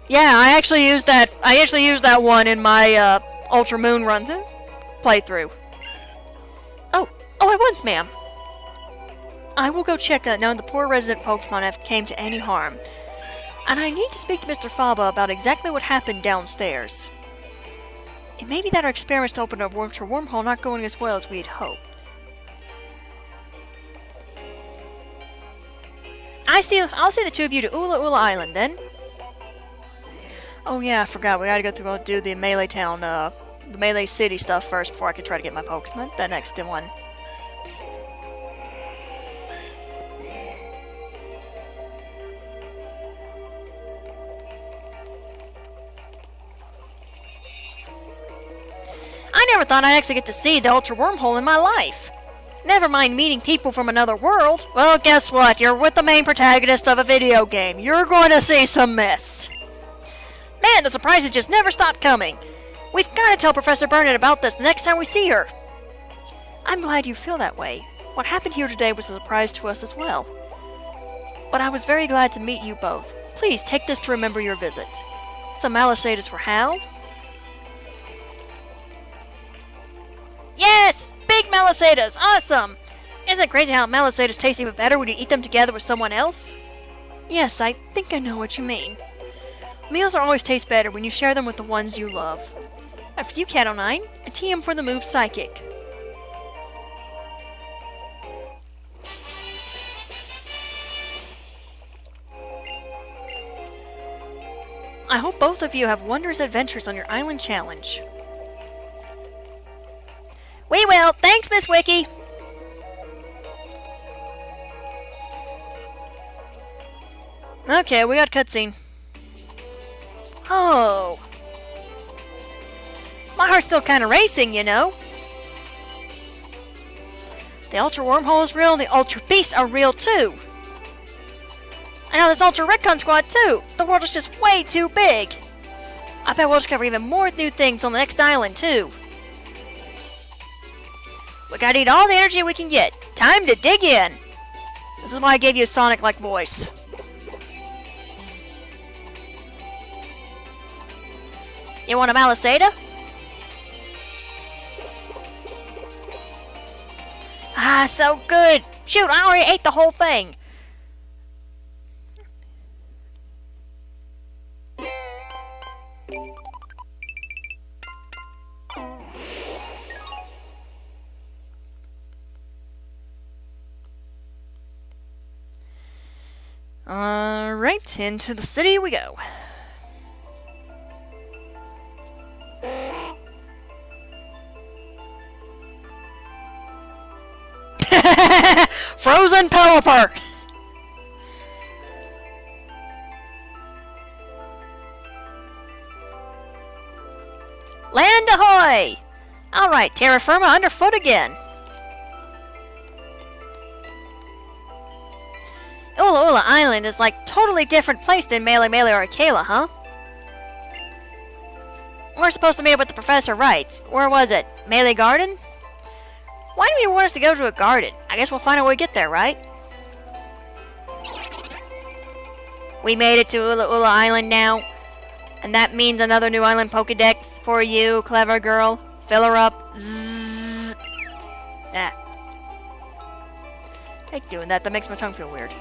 Yeah, I actually used that one in my Ultra Moon run playthrough. Oh, at once, ma'am. I will go check that none of the poor resident Pokemon have came to any harm. And I need to speak to Mr. Faba about exactly what happened downstairs. It may be that our experiments to open a wormhole not going as well as we had hoped. I'll see the two of you to Ula Ula Island, then. Oh yeah, I forgot. We gotta go through do the Melee Town, the Melee City stuff first before I can try to get my Pokemon. The next one. I never thought I'd actually get to see the Ultra Wormhole in my life. Never mind meeting people from another world. Well, guess what? You're with the main protagonist of a video game. You're going to see some mess. Man, the surprises just never stop coming. We've got to tell Professor Burnett about this the next time we see her. I'm glad you feel that way. What happened here today was a surprise to us as well. But I was very glad to meet you both. Please take this to remember your visit. Some Malisadas for Hal? Yes! Big Malisadas! Awesome! Isn't it crazy how Malisadas taste even better when you eat them together with someone else? Yes, I think I know what you mean. Meals always taste better when you share them with the ones you love. After you, Cat09, a TM for the move Psychic. I hope both of you have wondrous adventures on your island challenge. We will! Thanks, Miss Wiki! Okay, we got cutscene. Oh. My heart's still kind of racing, you know. The Ultra Wormhole is real, the Ultra Beasts are real too. And now this Ultra Retcon Squad too. The world is just way too big. I bet we'll discover even more new things on the next island too. We gotta need all the energy we can get. Time to dig in. This is why I gave you a Sonic-like voice. You want a Malisada? Ah, so good! Shoot, I already ate the whole thing! Alright, into the city we go. Frozen Pelipper! Land ahoy! Alright, terra firma underfoot again. Ula Ula Island is like totally different place than Melee Melee or Akela, huh? We're supposed to meet up with the professor, right? Where was it? Melee Garden? Why do you want us to go to a garden? I guess we'll find out when we get there, right? We made it to Ula Ula Island now. And that means another new island Pokedex for you, clever girl. Fill her up. Zzz. Ah. I hate doing that. That makes my tongue feel weird.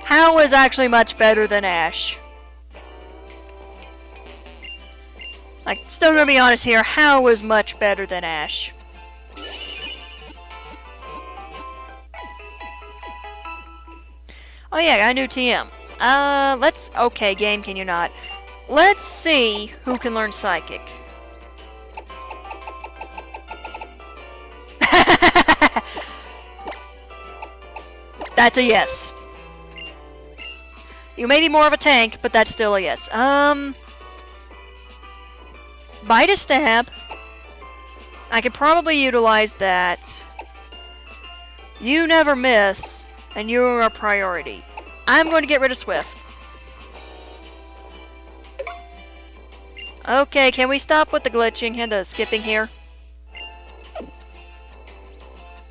How is actually much better than Ash? Like, still gonna be honest here, How was much better than Ash? Oh yeah, got a new TM. Okay, game, can you not? Let's see who can learn Psychic. That's a yes. You may be more of a tank, but that's still a yes. Bite a Stab. I could probably utilize that. You Never Miss, and you are a priority. I'm going to get rid of Swift. Okay, can we stop with the glitching and the skipping here?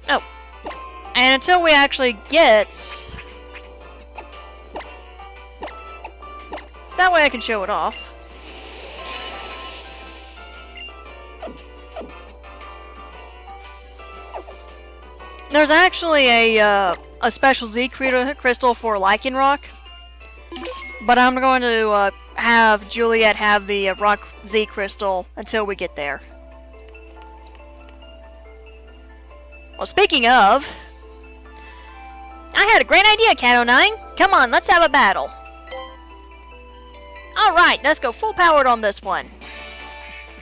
Oh. And until we actually get... That way I can show it off. There's actually a special Z crystal for Lycanroc, but I'm going to have Juliet have the Rock Z crystal until we get there. Well, speaking of, I had a great idea, Cat09. Come on, let's have a battle. Alright, let's go full powered on this one.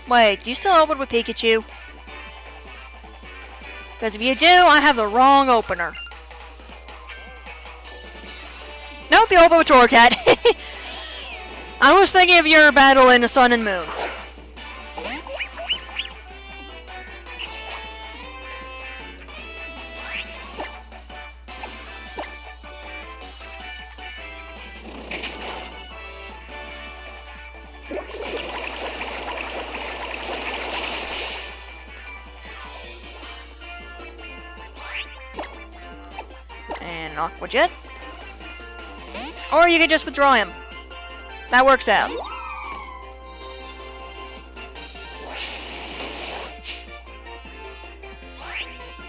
Wait, do you still open with Pikachu? Because if you do, I have the wrong opener. Nope, you open with Torcat. I was thinking of your battle in the Sun and Moon. And Aqua Jet. Or you could just withdraw him. That works out.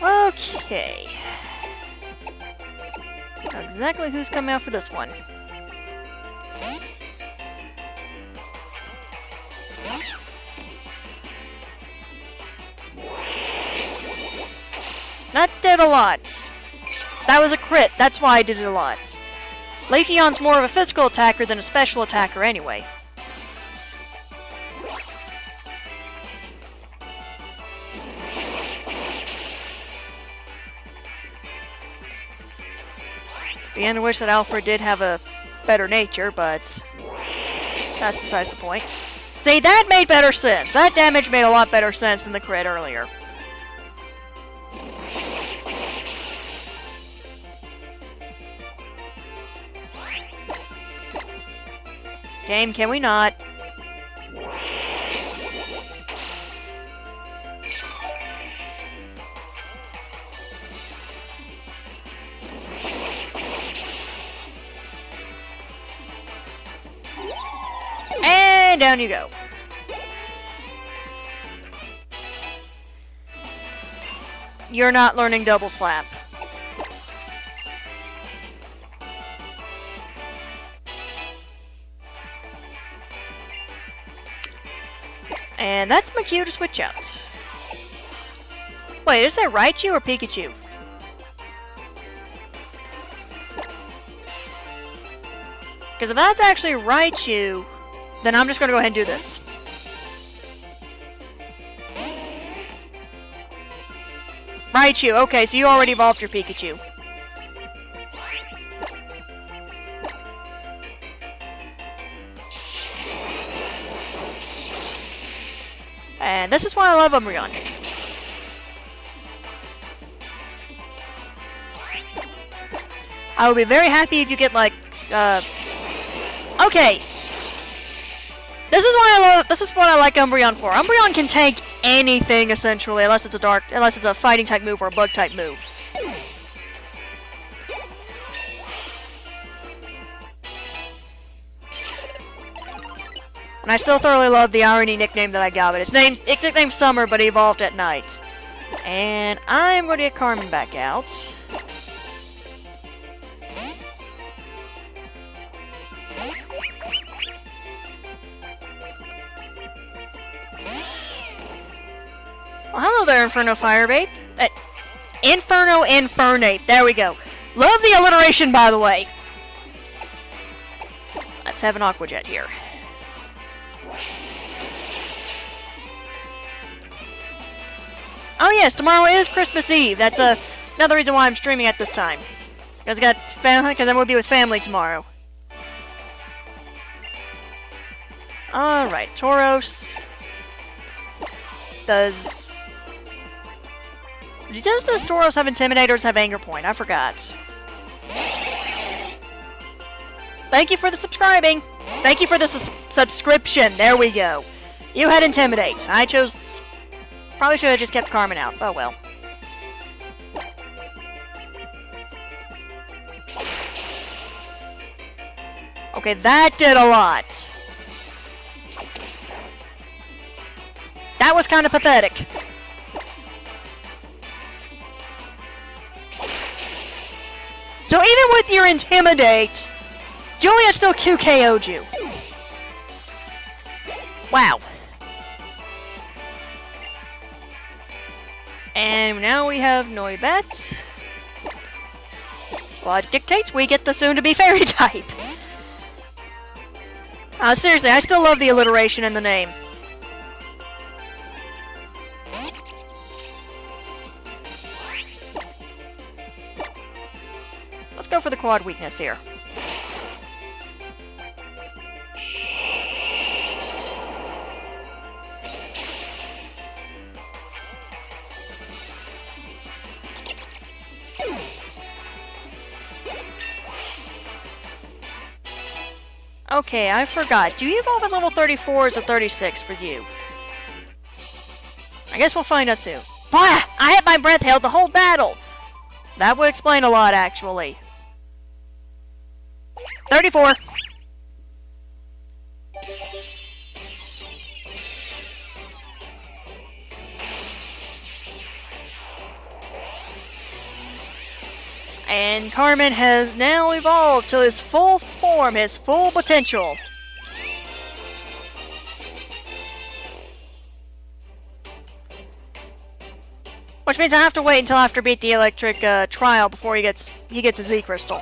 Okay. Know exactly who's coming out for this one. That did a lot. That was a crit, that's why I did it a lot. Leafeon's more of a physical attacker than a special attacker anyway. Began to wish that Alfred did have a better nature, but that's besides the point. See, that made better sense. That damage made a lot better sense than the crit earlier. Game, can we not? And down you go. You're not learning Double Slap. And that's my cue to switch out. Wait, is that Raichu or Pikachu? Because if that's actually Raichu, then I'm just going to go ahead and do this. Raichu, okay, so you already evolved your Pikachu. And this is why I love Umbreon. I would be very happy if you get, like, okay. This is what I like Umbreon for. Umbreon can take anything, essentially, unless it's a fighting type move or a bug type move. And I still thoroughly love the irony nickname that I got it. It's nicknamed Summer, but he evolved at night. And I'm going to get Carmen back out. Well, hello there, Inferno Firebabe. Inferno Infernate. There we go. Love the alliteration, by the way. Let's have an Aqua Jet here. Oh yes, tomorrow is Christmas Eve. That's another reason why I'm streaming at this time. Because I'm going to be with family tomorrow. Alright, Tauros. Does Tauros have Intimidate or does it have Anger Point? I forgot. Thank you for the subscribing. Thank you for the subscription. There we go. You had Intimidate. I chose... Probably should have just kept Carmen out. Oh well. Okay, that did a lot. That was kind of pathetic. So even with your Intimidate, Juliet still 2KO'd you. Wow. And now we have Noibet. Logic dictates we get the soon-to-be fairy type. Seriously, I still love the alliteration in the name. Let's go for the quad weakness here. Okay, I forgot. Do you evolve at level 34 or is it 36 for you? I guess we'll find out soon. Wah! I had my breath held the whole battle! That would explain a lot, actually. 34! And Carmen has now evolved to his full form, his full potential. Which means I have to wait until after beat the electric trial before he gets a Z crystal.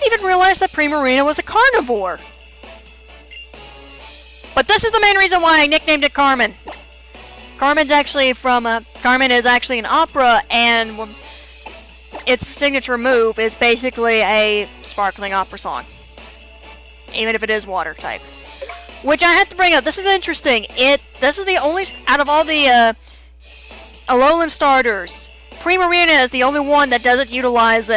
Even realized that Primarina was a carnivore. But this is the main reason why I nicknamed it Carmen. Carmen is actually an opera, and its signature move is basically a sparkling opera song. Even if it is water type. Which I have to bring up. This is interesting. This is the only, out of all the Alolan starters, Primarina is the only one that doesn't utilize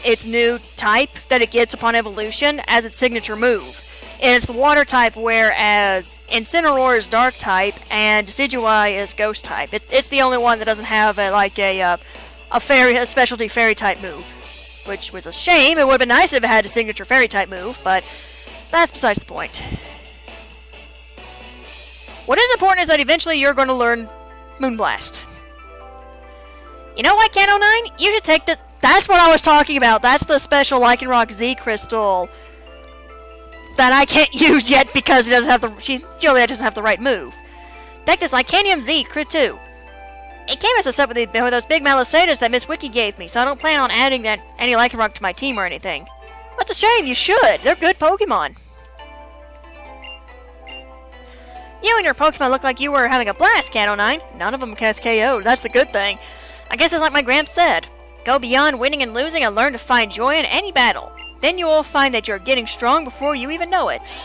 its new type that it gets upon evolution as its signature move. And it's the water type, whereas Incineroar is dark type and Decidueye is ghost type. It's the only one that doesn't have a specialty fairy type move, which was a shame. It would have been nice if it had a signature fairy type move, but that's besides the point. What is important is that eventually you're going to learn Moonblast. You know what, Cat09? You should take this. That's what I was talking about. That's the special Lycanroc Z crystal that I can't use yet because it doesn't have Juliet doesn't have the right move. Take this Lycanium Z Crit 2. It came as a set with those big Malisadas that Miss Wiki gave me, so I don't plan on adding any Lycanroc to my team or anything. That's a shame. You should. They're good Pokemon. You and your Pokemon look like you were having a blast, Cat09. None of them cast KO'd. That's the good thing. I guess it's like my Gramps said. Go beyond winning and losing and learn to find joy in any battle. Then you will find that you're getting strong before you even know it.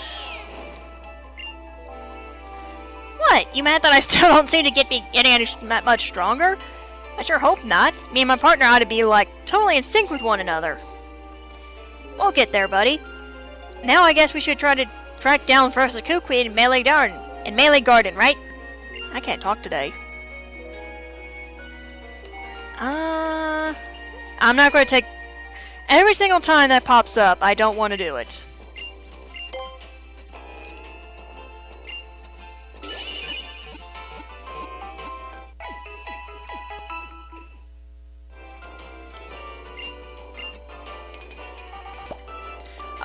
What? You mad that I still don't seem to get getting any much stronger? I sure hope not. Me and my partner ought to be, totally in sync with one another. We'll get there, buddy. Now I guess we should try to track down Professor Kukui in Melee Garden, right? I can't talk today. I'm not going to take... Every single time that pops up, I don't want to do it.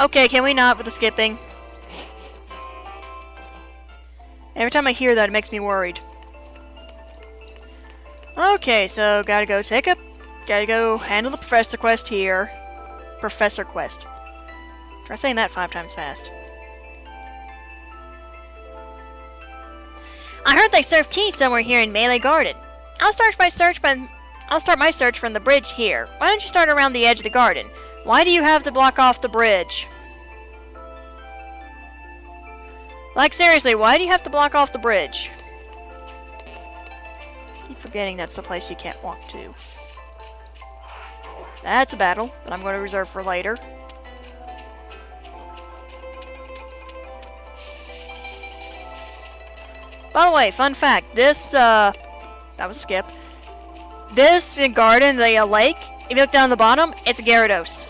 Okay, can we not with the skipping? Every time I hear that, it makes me worried. Okay, so gotta go handle the Professor Quest here. Professor Quest. Try saying that 5 times fast. I heard they serve tea somewhere here in Melee Garden. I'll start my search from the bridge here. Why don't you start around the edge of the garden? Why do you have to block off the bridge? Seriously, why do you have to block off the bridge? Keep forgetting that's the place you can't walk to. That's a battle that I'm going to reserve for later. By the way, fun fact, this, that was a skip. This garden, the lake, if you look down the bottom, it's a Gyarados.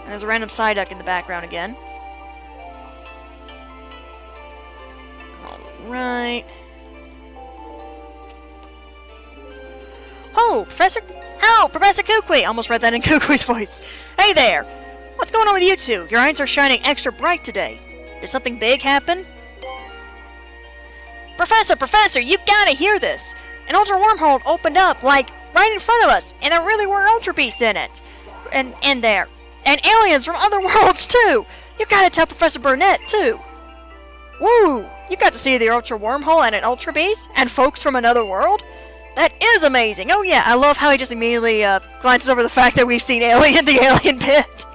And there's a random Psyduck in the background again. Alright. Oh, Professor Kukui! Almost read that in Kukui's voice. Hey there! What's going on with you two? Your eyes are shining extra bright today. Did something big happen? Professor, you gotta hear this! An ultra wormhole opened up, like, right in front of us, and there really were ultra beasts in it. And there. And aliens from other worlds, too! You gotta tell Professor Burnett, too! Woo! You got to see the ultra wormhole and an ultra beast? And folks from another world? That is amazing! Oh yeah, I love how he just immediately glances over the fact that we've seen the alien pit.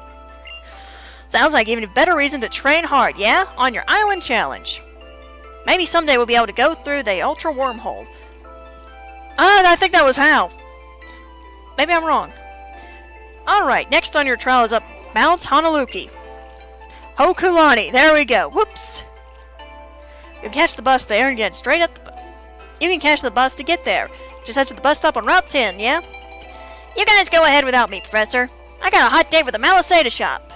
Sounds like even a better reason to train hard, yeah? On your island challenge. Maybe someday we'll be able to go through the ultra wormhole. I think that was how. Maybe I'm wrong. Alright, next on your trial is up Mount Honolulu. Hokulani, there we go. Whoops. You can catch the bus there and get straight up you can catch the bus to get there. Just head to the bus stop on Route 10, yeah? You guys go ahead without me, Professor. I got a hot date with the Malasada shop.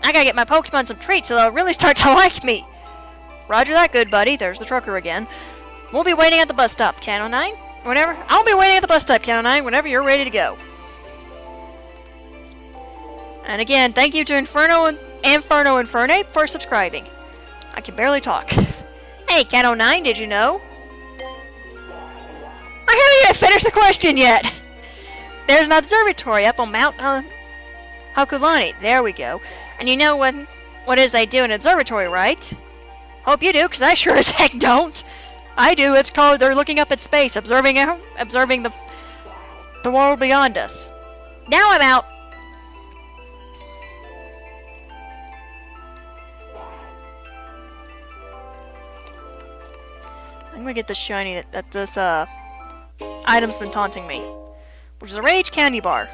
I gotta get my Pokemon some treats so they'll really start to like me. Roger that, good buddy. There's the trucker again. We'll be waiting at the bus stop, Cano 9. I'll be waiting at the bus stop, Cano 9, whenever you're ready to go. And again, thank you to Inferno Infernape for subscribing. I can barely talk. Hey, Cano 9, did you know? I haven't even finished the question yet! There's an observatory up on Mount Hokulani. There we go. And you know what is they do in an observatory, right? Hope you do, because I sure as heck don't. I do. It's called they're looking up at space, observing the world beyond us. Now I'm out. I'm gonna get this shiny that this item's been taunting me, which is a Rage Candy Bar.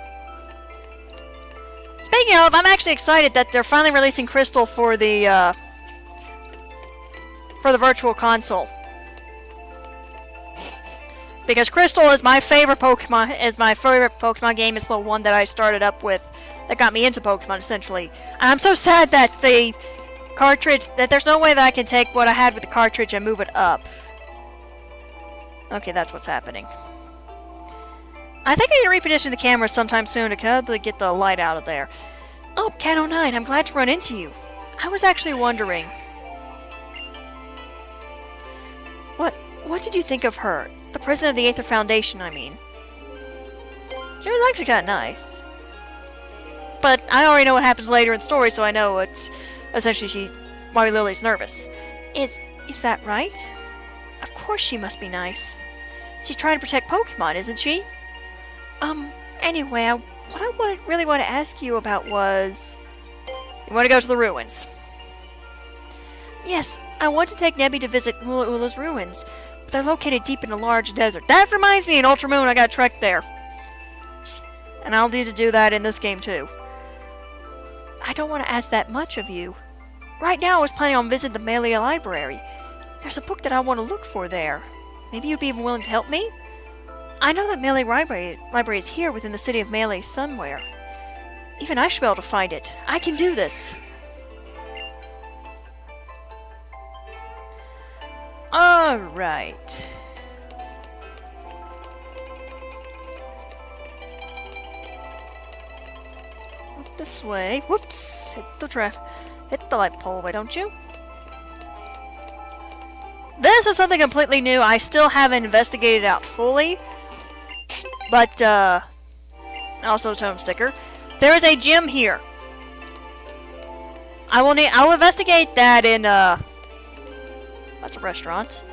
Speaking of, I'm actually excited that they're finally releasing Crystal for the Virtual Console. Because Crystal is my favorite Pokemon game. It's the one that I started up with that got me into Pokemon, essentially. And I'm so sad that the cartridge, that there's no way that I can take what I had with the cartridge and move it up. Okay, that's what's happening. I think I need to reposition the camera sometime soon to get the light out of there. Oh, Cano 9, I'm glad to run into you. I was actually wondering... What did you think of her? The president of the Aether Foundation, I mean. She was actually kind of nice. But I already know what happens later in the story, so I know it's essentially why Lily's nervous. Is that right? Of course she must be nice. She's trying to protect Pokemon, isn't she? Anyway, what I really want to ask you about was... You want to go to the ruins? Yes, I want to take Nebby to visit Ula Ula's ruins. But they're located deep in a large desert. That reminds me, in Ultra Moon, I got a trek there. And I'll need to do that in this game, too. I don't want to ask that much of you. Right now, I was planning on visiting the Melee Library. There's a book that I want to look for there. Maybe you'd be even willing to help me? I know that Melee Library is here within the city of Melee somewhere. Even I should be able to find it. I can do this. Alright. This way. Whoops! Hit the light pole, why don't you? This is something completely new. I still haven't investigated out fully. But, also tome sticker. There is a gym here. I'll investigate that in, that's a restaurant.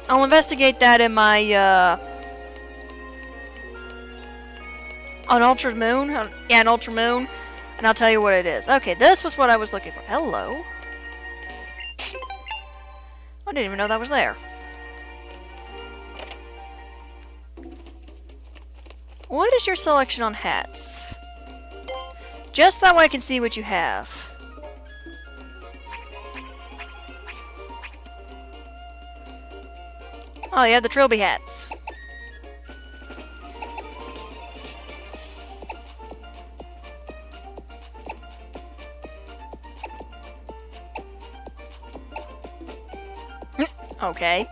I'll investigate that in my, on Ultra Moon. Yeah, on Ultra Moon. And I'll tell you what it is. Okay, this was what I was looking for. Hello. I didn't even know that was there. What is your selection on hats? Just that way I can see what you have. Oh, yeah, the trilby hats. Okay.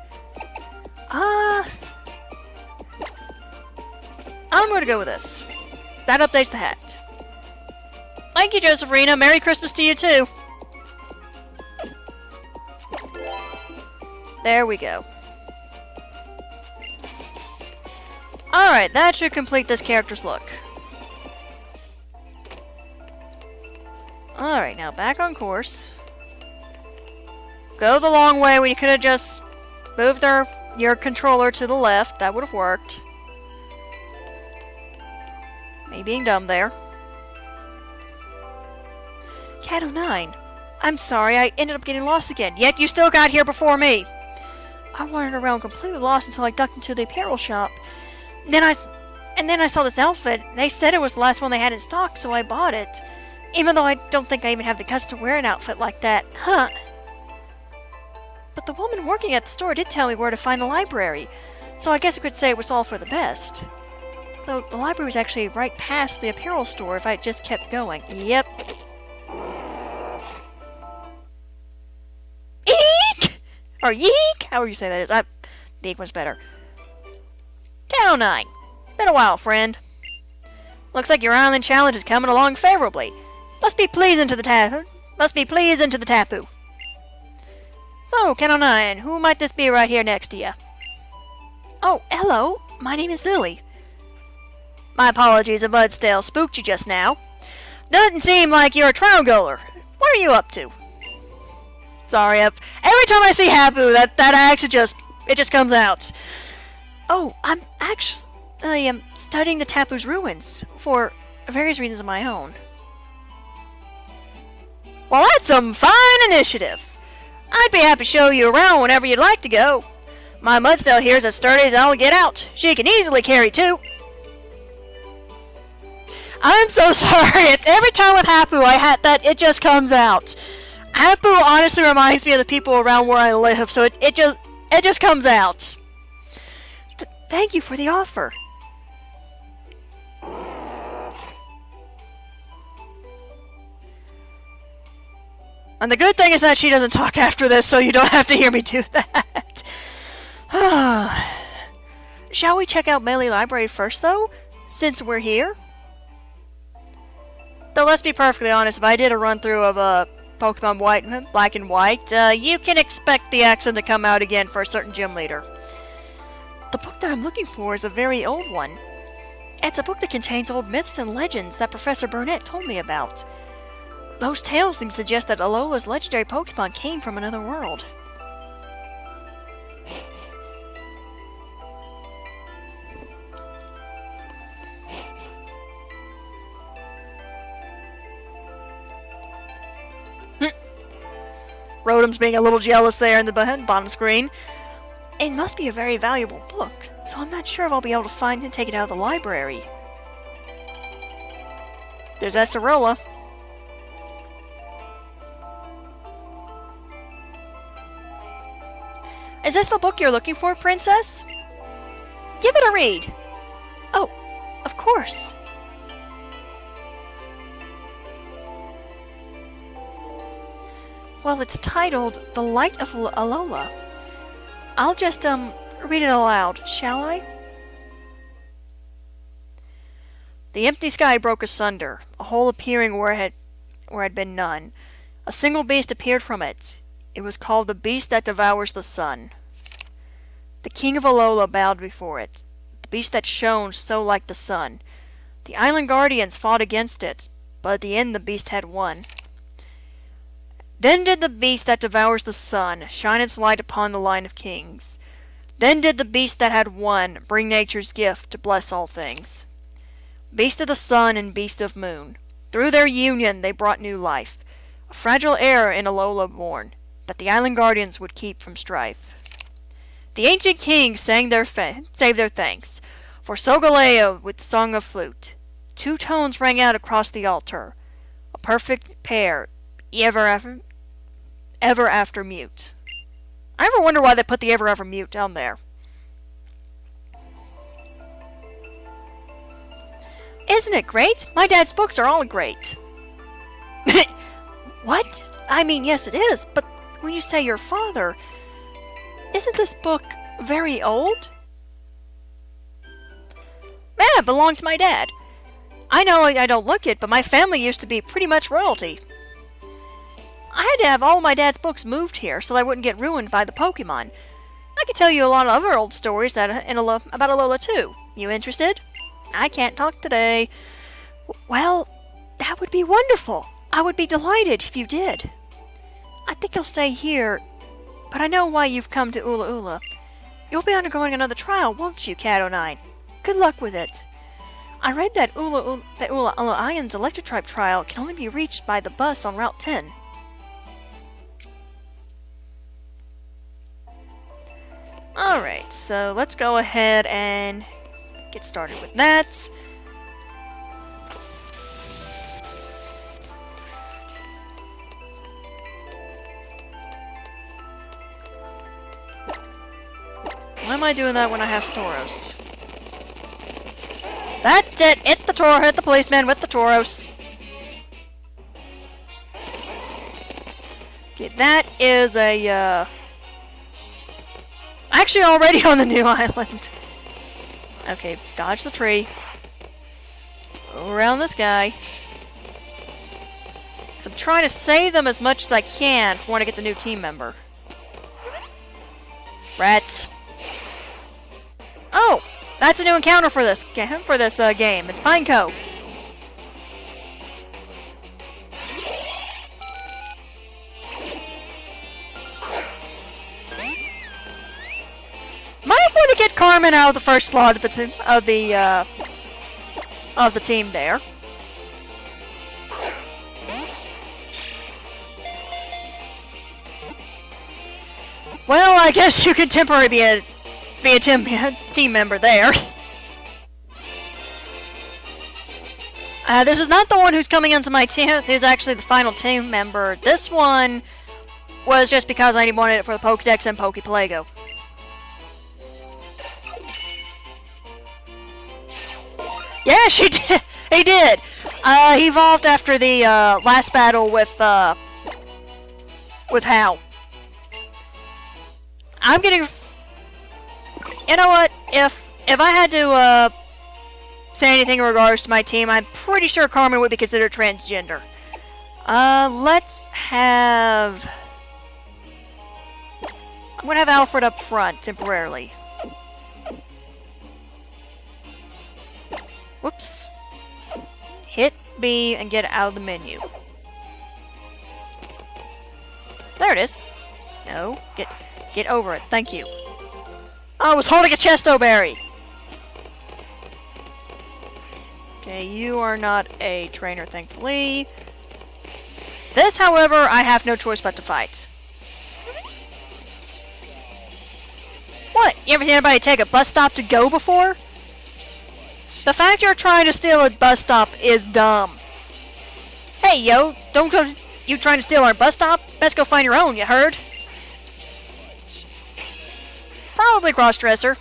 I'm gonna go with this. That updates the hat. Thank you, Josephina. Merry Christmas to you, too. There we go. Alright, that should complete this character's look. Alright, now back on course. Go the long way when you could have just moved your controller to the left. That would have worked. Me being dumb there. Cat 09. I'm sorry, I ended up getting lost again. Yet you still got here before me. I wandered around completely lost until I ducked into the apparel shop. And then I saw this outfit. They said it was the last one they had in stock, so I bought it. Even though I don't think I even have the guts to wear an outfit like that. Huh. But the woman working at the store did tell me where to find the library. So I guess I could say it was all for the best. Though the library was actually right past the apparel store if I just kept going. Yep. Eek! Or yeek! However you say that is. The eek one's better. 1009. Been a while, friend. Looks like your island challenge is coming along favorably. Must be pleasing to the tapu. So, 1009, who might this be right here next to you? Oh, hello. My name is Lily. My apologies if Mudstale spooked you just now. Doesn't seem like you're a trial goer. What are you up to? Sorry, every time I see Hapu, that accent just comes out. Oh, I am studying the Tapu's ruins for various reasons of my own. Well, that's some fine initiative. I'd be happy to show you around whenever you'd like to go. My Mudstale here's as sturdy as I'll get out. She can easily carry two. I'm so sorry. Every time with Hapu, it just comes out. Hapu honestly reminds me of the people around where I live, so it just comes out. Thank you for the offer. And the good thing is that she doesn't talk after this, so you don't have to hear me do that. Shall we check out Melee Library first, though? Since we're here? Though let's be perfectly honest, if I did a run-through of Pokemon Black and White, you can expect the accent to come out again for a certain gym leader. The book that I'm looking for is a very old one. It's a book that contains old myths and legends that Professor Burnett told me about. Those tales seem to suggest that Alola's legendary Pokemon came from another world. Rotom's being a little jealous there in the bottom screen. It must be a very valuable book, so I'm not sure if I'll be able to find and take it out of the library. There's Acerola. Is this the book you're looking for, Princess? Give it a read. Oh, of course. Well, it's titled The Light of Alola. I'll just, read it aloud, shall I? The empty sky broke asunder, a hole appearing where had been none. A single beast appeared from it. It was called the beast that devours the sun. The king of Alola bowed before it, the beast that shone so like the sun. The island guardians fought against it, but at the end the beast had won. Then did the beast that devours the sun shine its light upon the line of kings. Then did the beast that had won bring nature's gift to bless all things. Beast of the sun and beast of moon, through their union they brought new life, a fragile heir in Alola born, that the island guardians would keep from strife. The ancient kings sang saved their thanks, for Solgaleo with song of flute. Two tones rang out across the altar, a perfect pair, ever after mute. I ever wonder why they put the ever after mute down there. Isn't it great? My dad's books are all great. What? I mean, yes it is, but when you say your father, isn't this book very old? Yeah, it belonged to my dad. I know I don't look it, but my family used to be pretty much royalty. I had to have all my dad's books moved here so I wouldn't get ruined by the Pokemon. I could tell you a lot of other old stories about Alola too. You interested? I can't talk today. Well, that would be wonderful. I would be delighted if you did. I think I'll stay here, but I know why you've come to Ula Ula. You'll be undergoing another trial, won't you, Cat09? Good luck with it. I read that Ula Ion's Electrotype trial can only be reached by the bus on Route 10. Alright, so let's go ahead and get started with that. Why am I doing that when I have Tauros? That's it! Hit the policeman with the Tauros. Okay, that is a, actually already on the new island. Okay, dodge the tree. Go around this guy. So I'm trying to save them as much as I can if I want to get the new team member. Rats. Oh! That's a new encounter for this game. It's Pineco. Might want to get Carmen out of the first slot of the team there. Well, I guess you could temporarily be a team member there. This is not the one who's coming into my team. Who's actually the final team member. This one was just because I wanted it for the Pokedex and Pokeplago. Yeah, she did. He did. He evolved after the last battle with Hal. I'm getting. You know what? If I had to say anything in regards to my team, I'm pretty sure Carmen would be considered transgender. Let's have. I'm gonna have Alfred up front temporarily. Whoops. Hit B and get out of the menu. There it is. No, get over it. Thank you. I was holding a Chesto Berry! Okay, you are not a trainer, thankfully. This, however, I have no choice but to fight. What? You ever seen anybody take a bus stop to go before? The fact you're trying to steal a bus stop is dumb. Hey, yo, don't go... You trying to steal our bus stop? Best go find your own, you heard? Probably cross-dresser.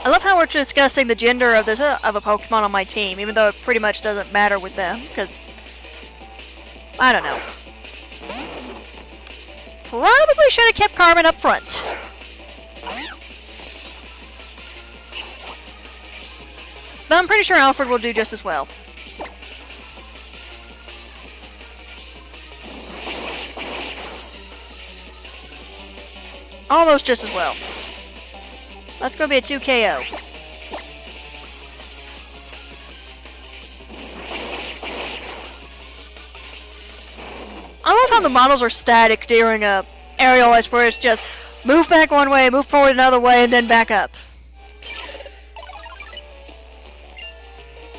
I love how we're discussing the gender of a Pokemon on my team, even though it pretty much doesn't matter with them, because... I don't know. Probably should have kept Carmen up front. But I'm pretty sure Alfred will do just as well. Almost just as well. That's going to be a 2KO. I love how the models are static during a aerial ice where it's just move back one way, move forward another way, and then back up.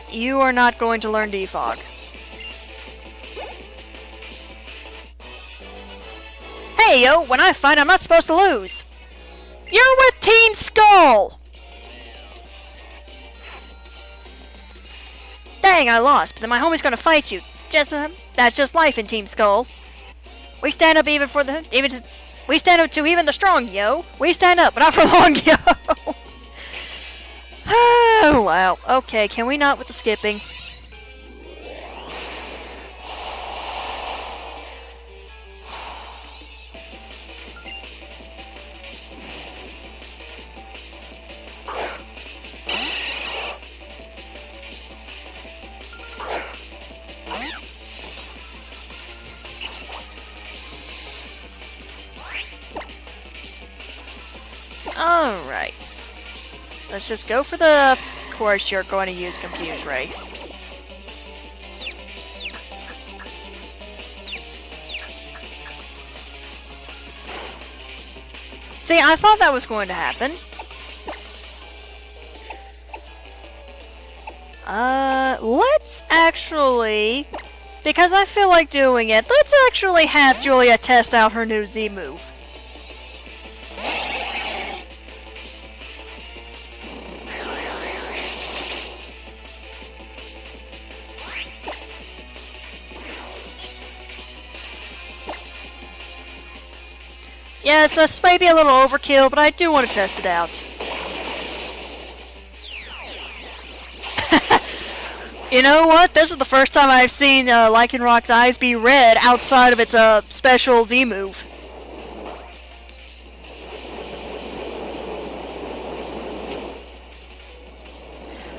You are not going to learn Defog. Hey, yo, when I fight, I'm not supposed to lose. You're with Team Skull! Dang, I lost, but then my homie's gonna fight you. That's just life in Team Skull. We stand up we stand up to even the strong, yo. We stand up, but not for long, yo. Oh, wow. Okay, can we not with the skipping? Alright. Let's just go for the course you're going to use Confuse Ray. See, I thought that was going to happen. Let's actually... Because I feel like doing it, let's actually have Julia test out her new Z move. Yes, this may be a little overkill, but I do want to test it out. You know what? This is the first time I've seen Lycanroc's eyes be red outside of its special Z move.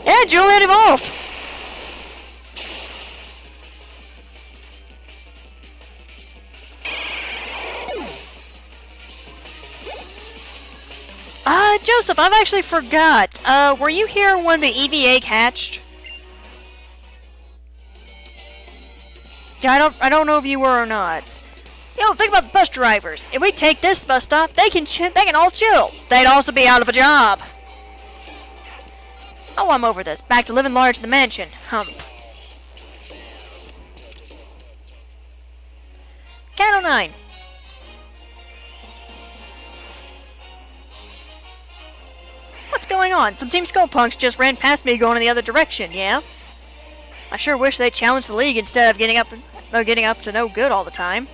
Yeah, Juliet evolved! Joseph, I've actually forgot. Were you here when the EVA hatched? Yeah, I don't know if you were or not. You know, think about the bus drivers. If we take this bus stop, they can all chill. They'd also be out of a job. Oh, I'm over this. Back to living large in the mansion. Hump. Cat 09. What's going on? Some Team Skullpunks just ran past me going in the other direction, yeah? I sure wish they'd challenge the league instead of getting up to no good all the time.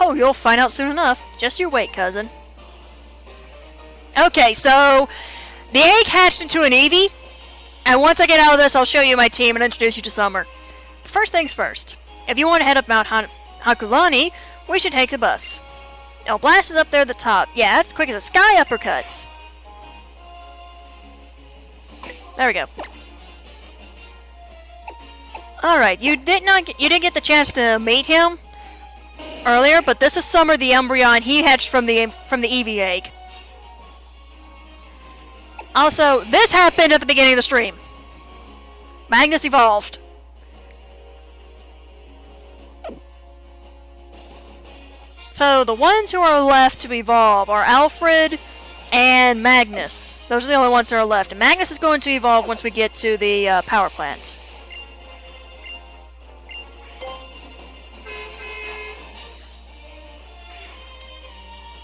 Oh, you'll find out soon enough. Just you wait, cousin. Okay, so the egg hatched into an Eevee, and once I get out of this, I'll show you my team and introduce you to Summer. First things first, if you want to head up Mount Hakulani, we should take the bus. Oh, Blast is up there at the top. Yeah, that's quick as a sky uppercut. There we go. Alright, you didn't get the chance to meet him earlier, but this is Summer the Umbreon. He hatched from the Eevee egg. Also, this happened at the beginning of the stream. Magnus evolved. So, the ones who are left to evolve are Alfred and Magnus. Those are the only ones that are left. And Magnus is going to evolve once we get to the power plant.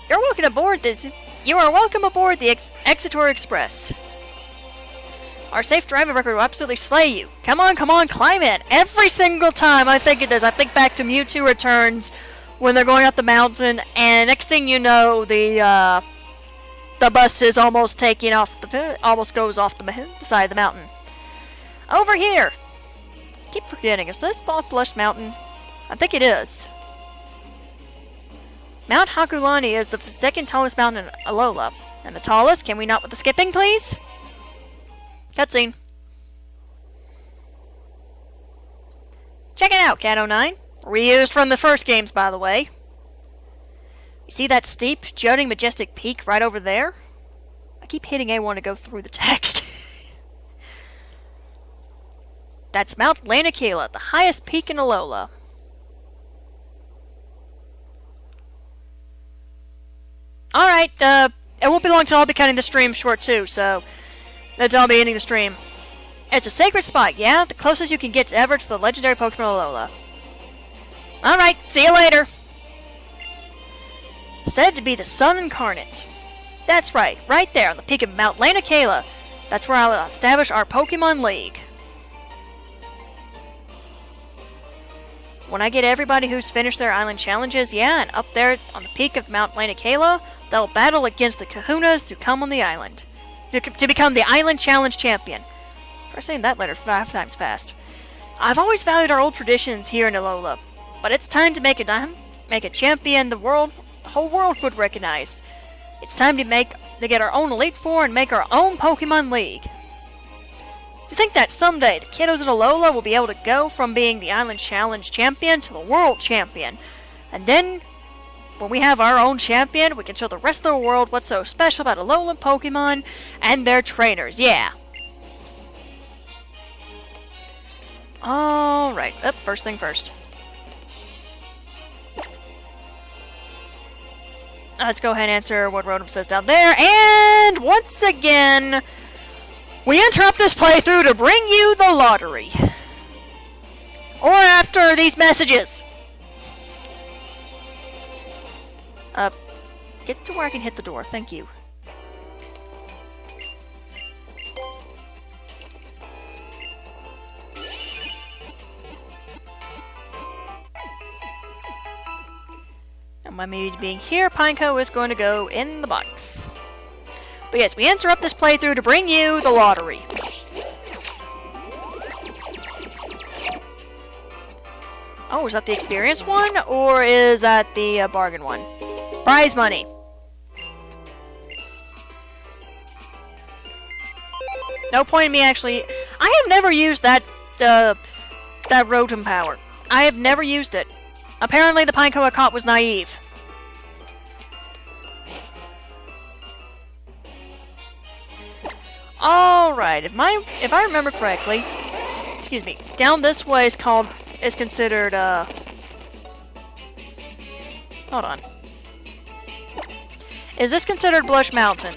You are welcome aboard the Exetor Express. Our safe driving record will absolutely slay you. Come on, climb in. Every single time I think of this, I think back to Mewtwo Returns when they're going up the mountain, and next thing you know, the bus is almost goes off the side of the mountain. Over here. Keep forgetting. Is this Blush Mountain? I think it is. Mount Hakulani is the second tallest mountain in Alola. And the tallest, can we not with the skipping, please? Cutscene. Check it out, Cat 09. Reused from the first games, by the way. You see that steep, jutting, majestic peak right over there? I keep hitting A1 to go through the text. That's Mount Lanakila, the highest peak in Alola. Alright, it won't be long till I'll be cutting the stream short too, so that's how I'll be ending the stream. It's a sacred spot, yeah? The closest you can get ever to the legendary Pokemon Alola. Alright, see you later! Said to be the sun incarnate. That's right there on the peak of Mount Lanakila. That's where I'll establish our Pokemon League. When I get everybody who's finished their island challenges, yeah, and up there on the peak of Mount Lanakela, they'll battle against the kahunas to come on the island. To become the Island Challenge Champion. Try saying that letter 5 times fast. I've always valued our old traditions here in Alola, but it's time to make a champion the whole world would recognize. It's time to get our own Elite Four and make our own Pokemon League. To think that someday the kiddos in Alola will be able to go from being the Island Challenge Champion to the World Champion. And then, when we have our own champion, we can show the rest of the world what's so special about Alolan Pokemon and their trainers, yeah. Alright, first thing first. Let's go ahead and answer what Rotom says down there, and once again, we interrupt this playthrough to bring you the lottery. Or after these messages. Get to where I can hit the door, thank you. And by me being here, Pineco is going to go in the box. But yes, we interrupt this playthrough to bring you the lottery. Oh, is that the experience one? Or is that the bargain one? Prize money. No point in me actually... I have never used that Rotom power. I have never used it. Apparently the Pineco I caught was naive. Alright, if I remember correctly, excuse me, down this way is considered, hold on. Is this considered Blush Mountain?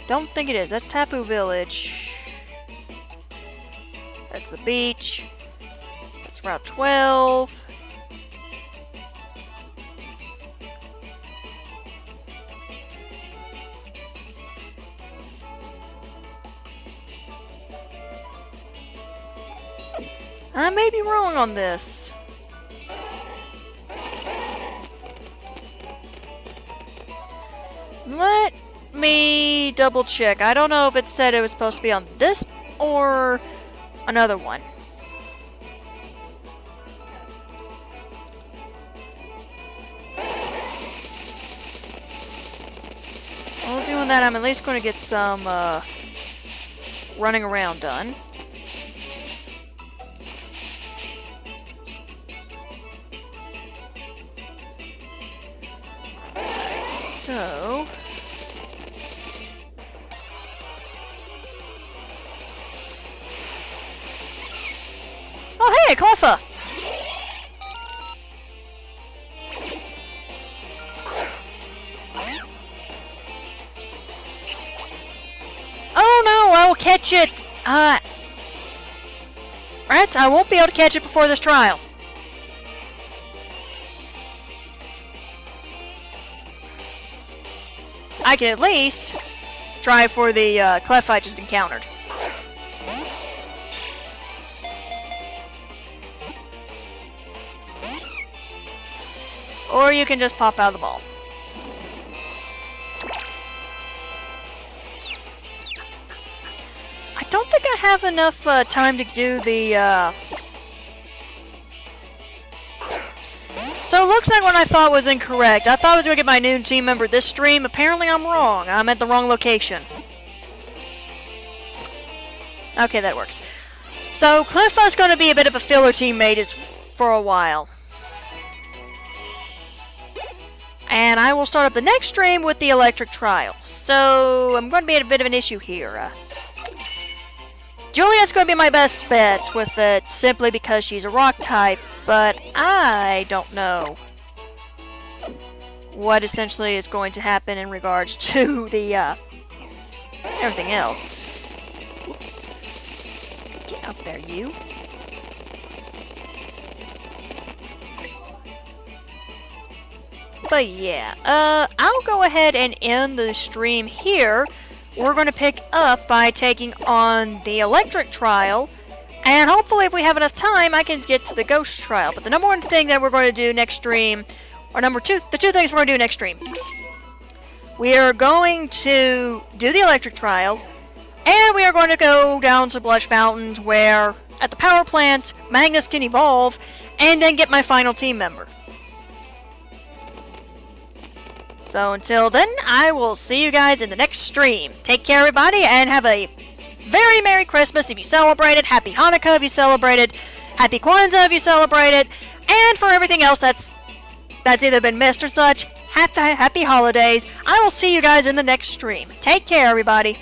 Don't think it is. That's Tapu Village. That's the beach. That's Route 12. I may be wrong on this. Let me double check. I don't know if it said it was supposed to be on this or another one. While doing that, I'm at least going to get some running around done. So... oh hey, Cleffa! Oh no, I will catch it! Rats, I won't be able to catch it before this trial. I can at least try for the Clef I just encountered. Or you can just pop out of the ball. I don't think I have enough time to do the... So it looks like what I thought was incorrect. I thought I was going to get my new team member this stream. Apparently I'm wrong. I'm at the wrong location. Okay, that works. So Cleffa's going to be a bit of a filler teammate for a while. And I will start up the next stream with the electric trial. So I'm going to be at a bit of an issue here. Juliet's going to be my best bet with it, simply because she's a rock type, but I don't know what essentially is going to happen in regards to the, everything else. Oops. Get up there, you. But yeah, I'll go ahead and end the stream here we're going to pick up by taking on the electric trial. And hopefully if we have enough time, I can get to the ghost trial. But the number one thing that we're going to do next stream, or the two things we're going to do next stream. We are going to do the electric trial, and we are going to go down to Blush Mountain where, at the power plant, Magnus can evolve, and then get my final team member. So until then, I will see you guys in the next stream. Take care, everybody, and have a very Merry Christmas if you celebrate it. Happy Hanukkah if you celebrate it. Happy Kwanzaa if you celebrate it. And for everything else that's either been missed or such, happy holidays. I will see you guys in the next stream. Take care, everybody.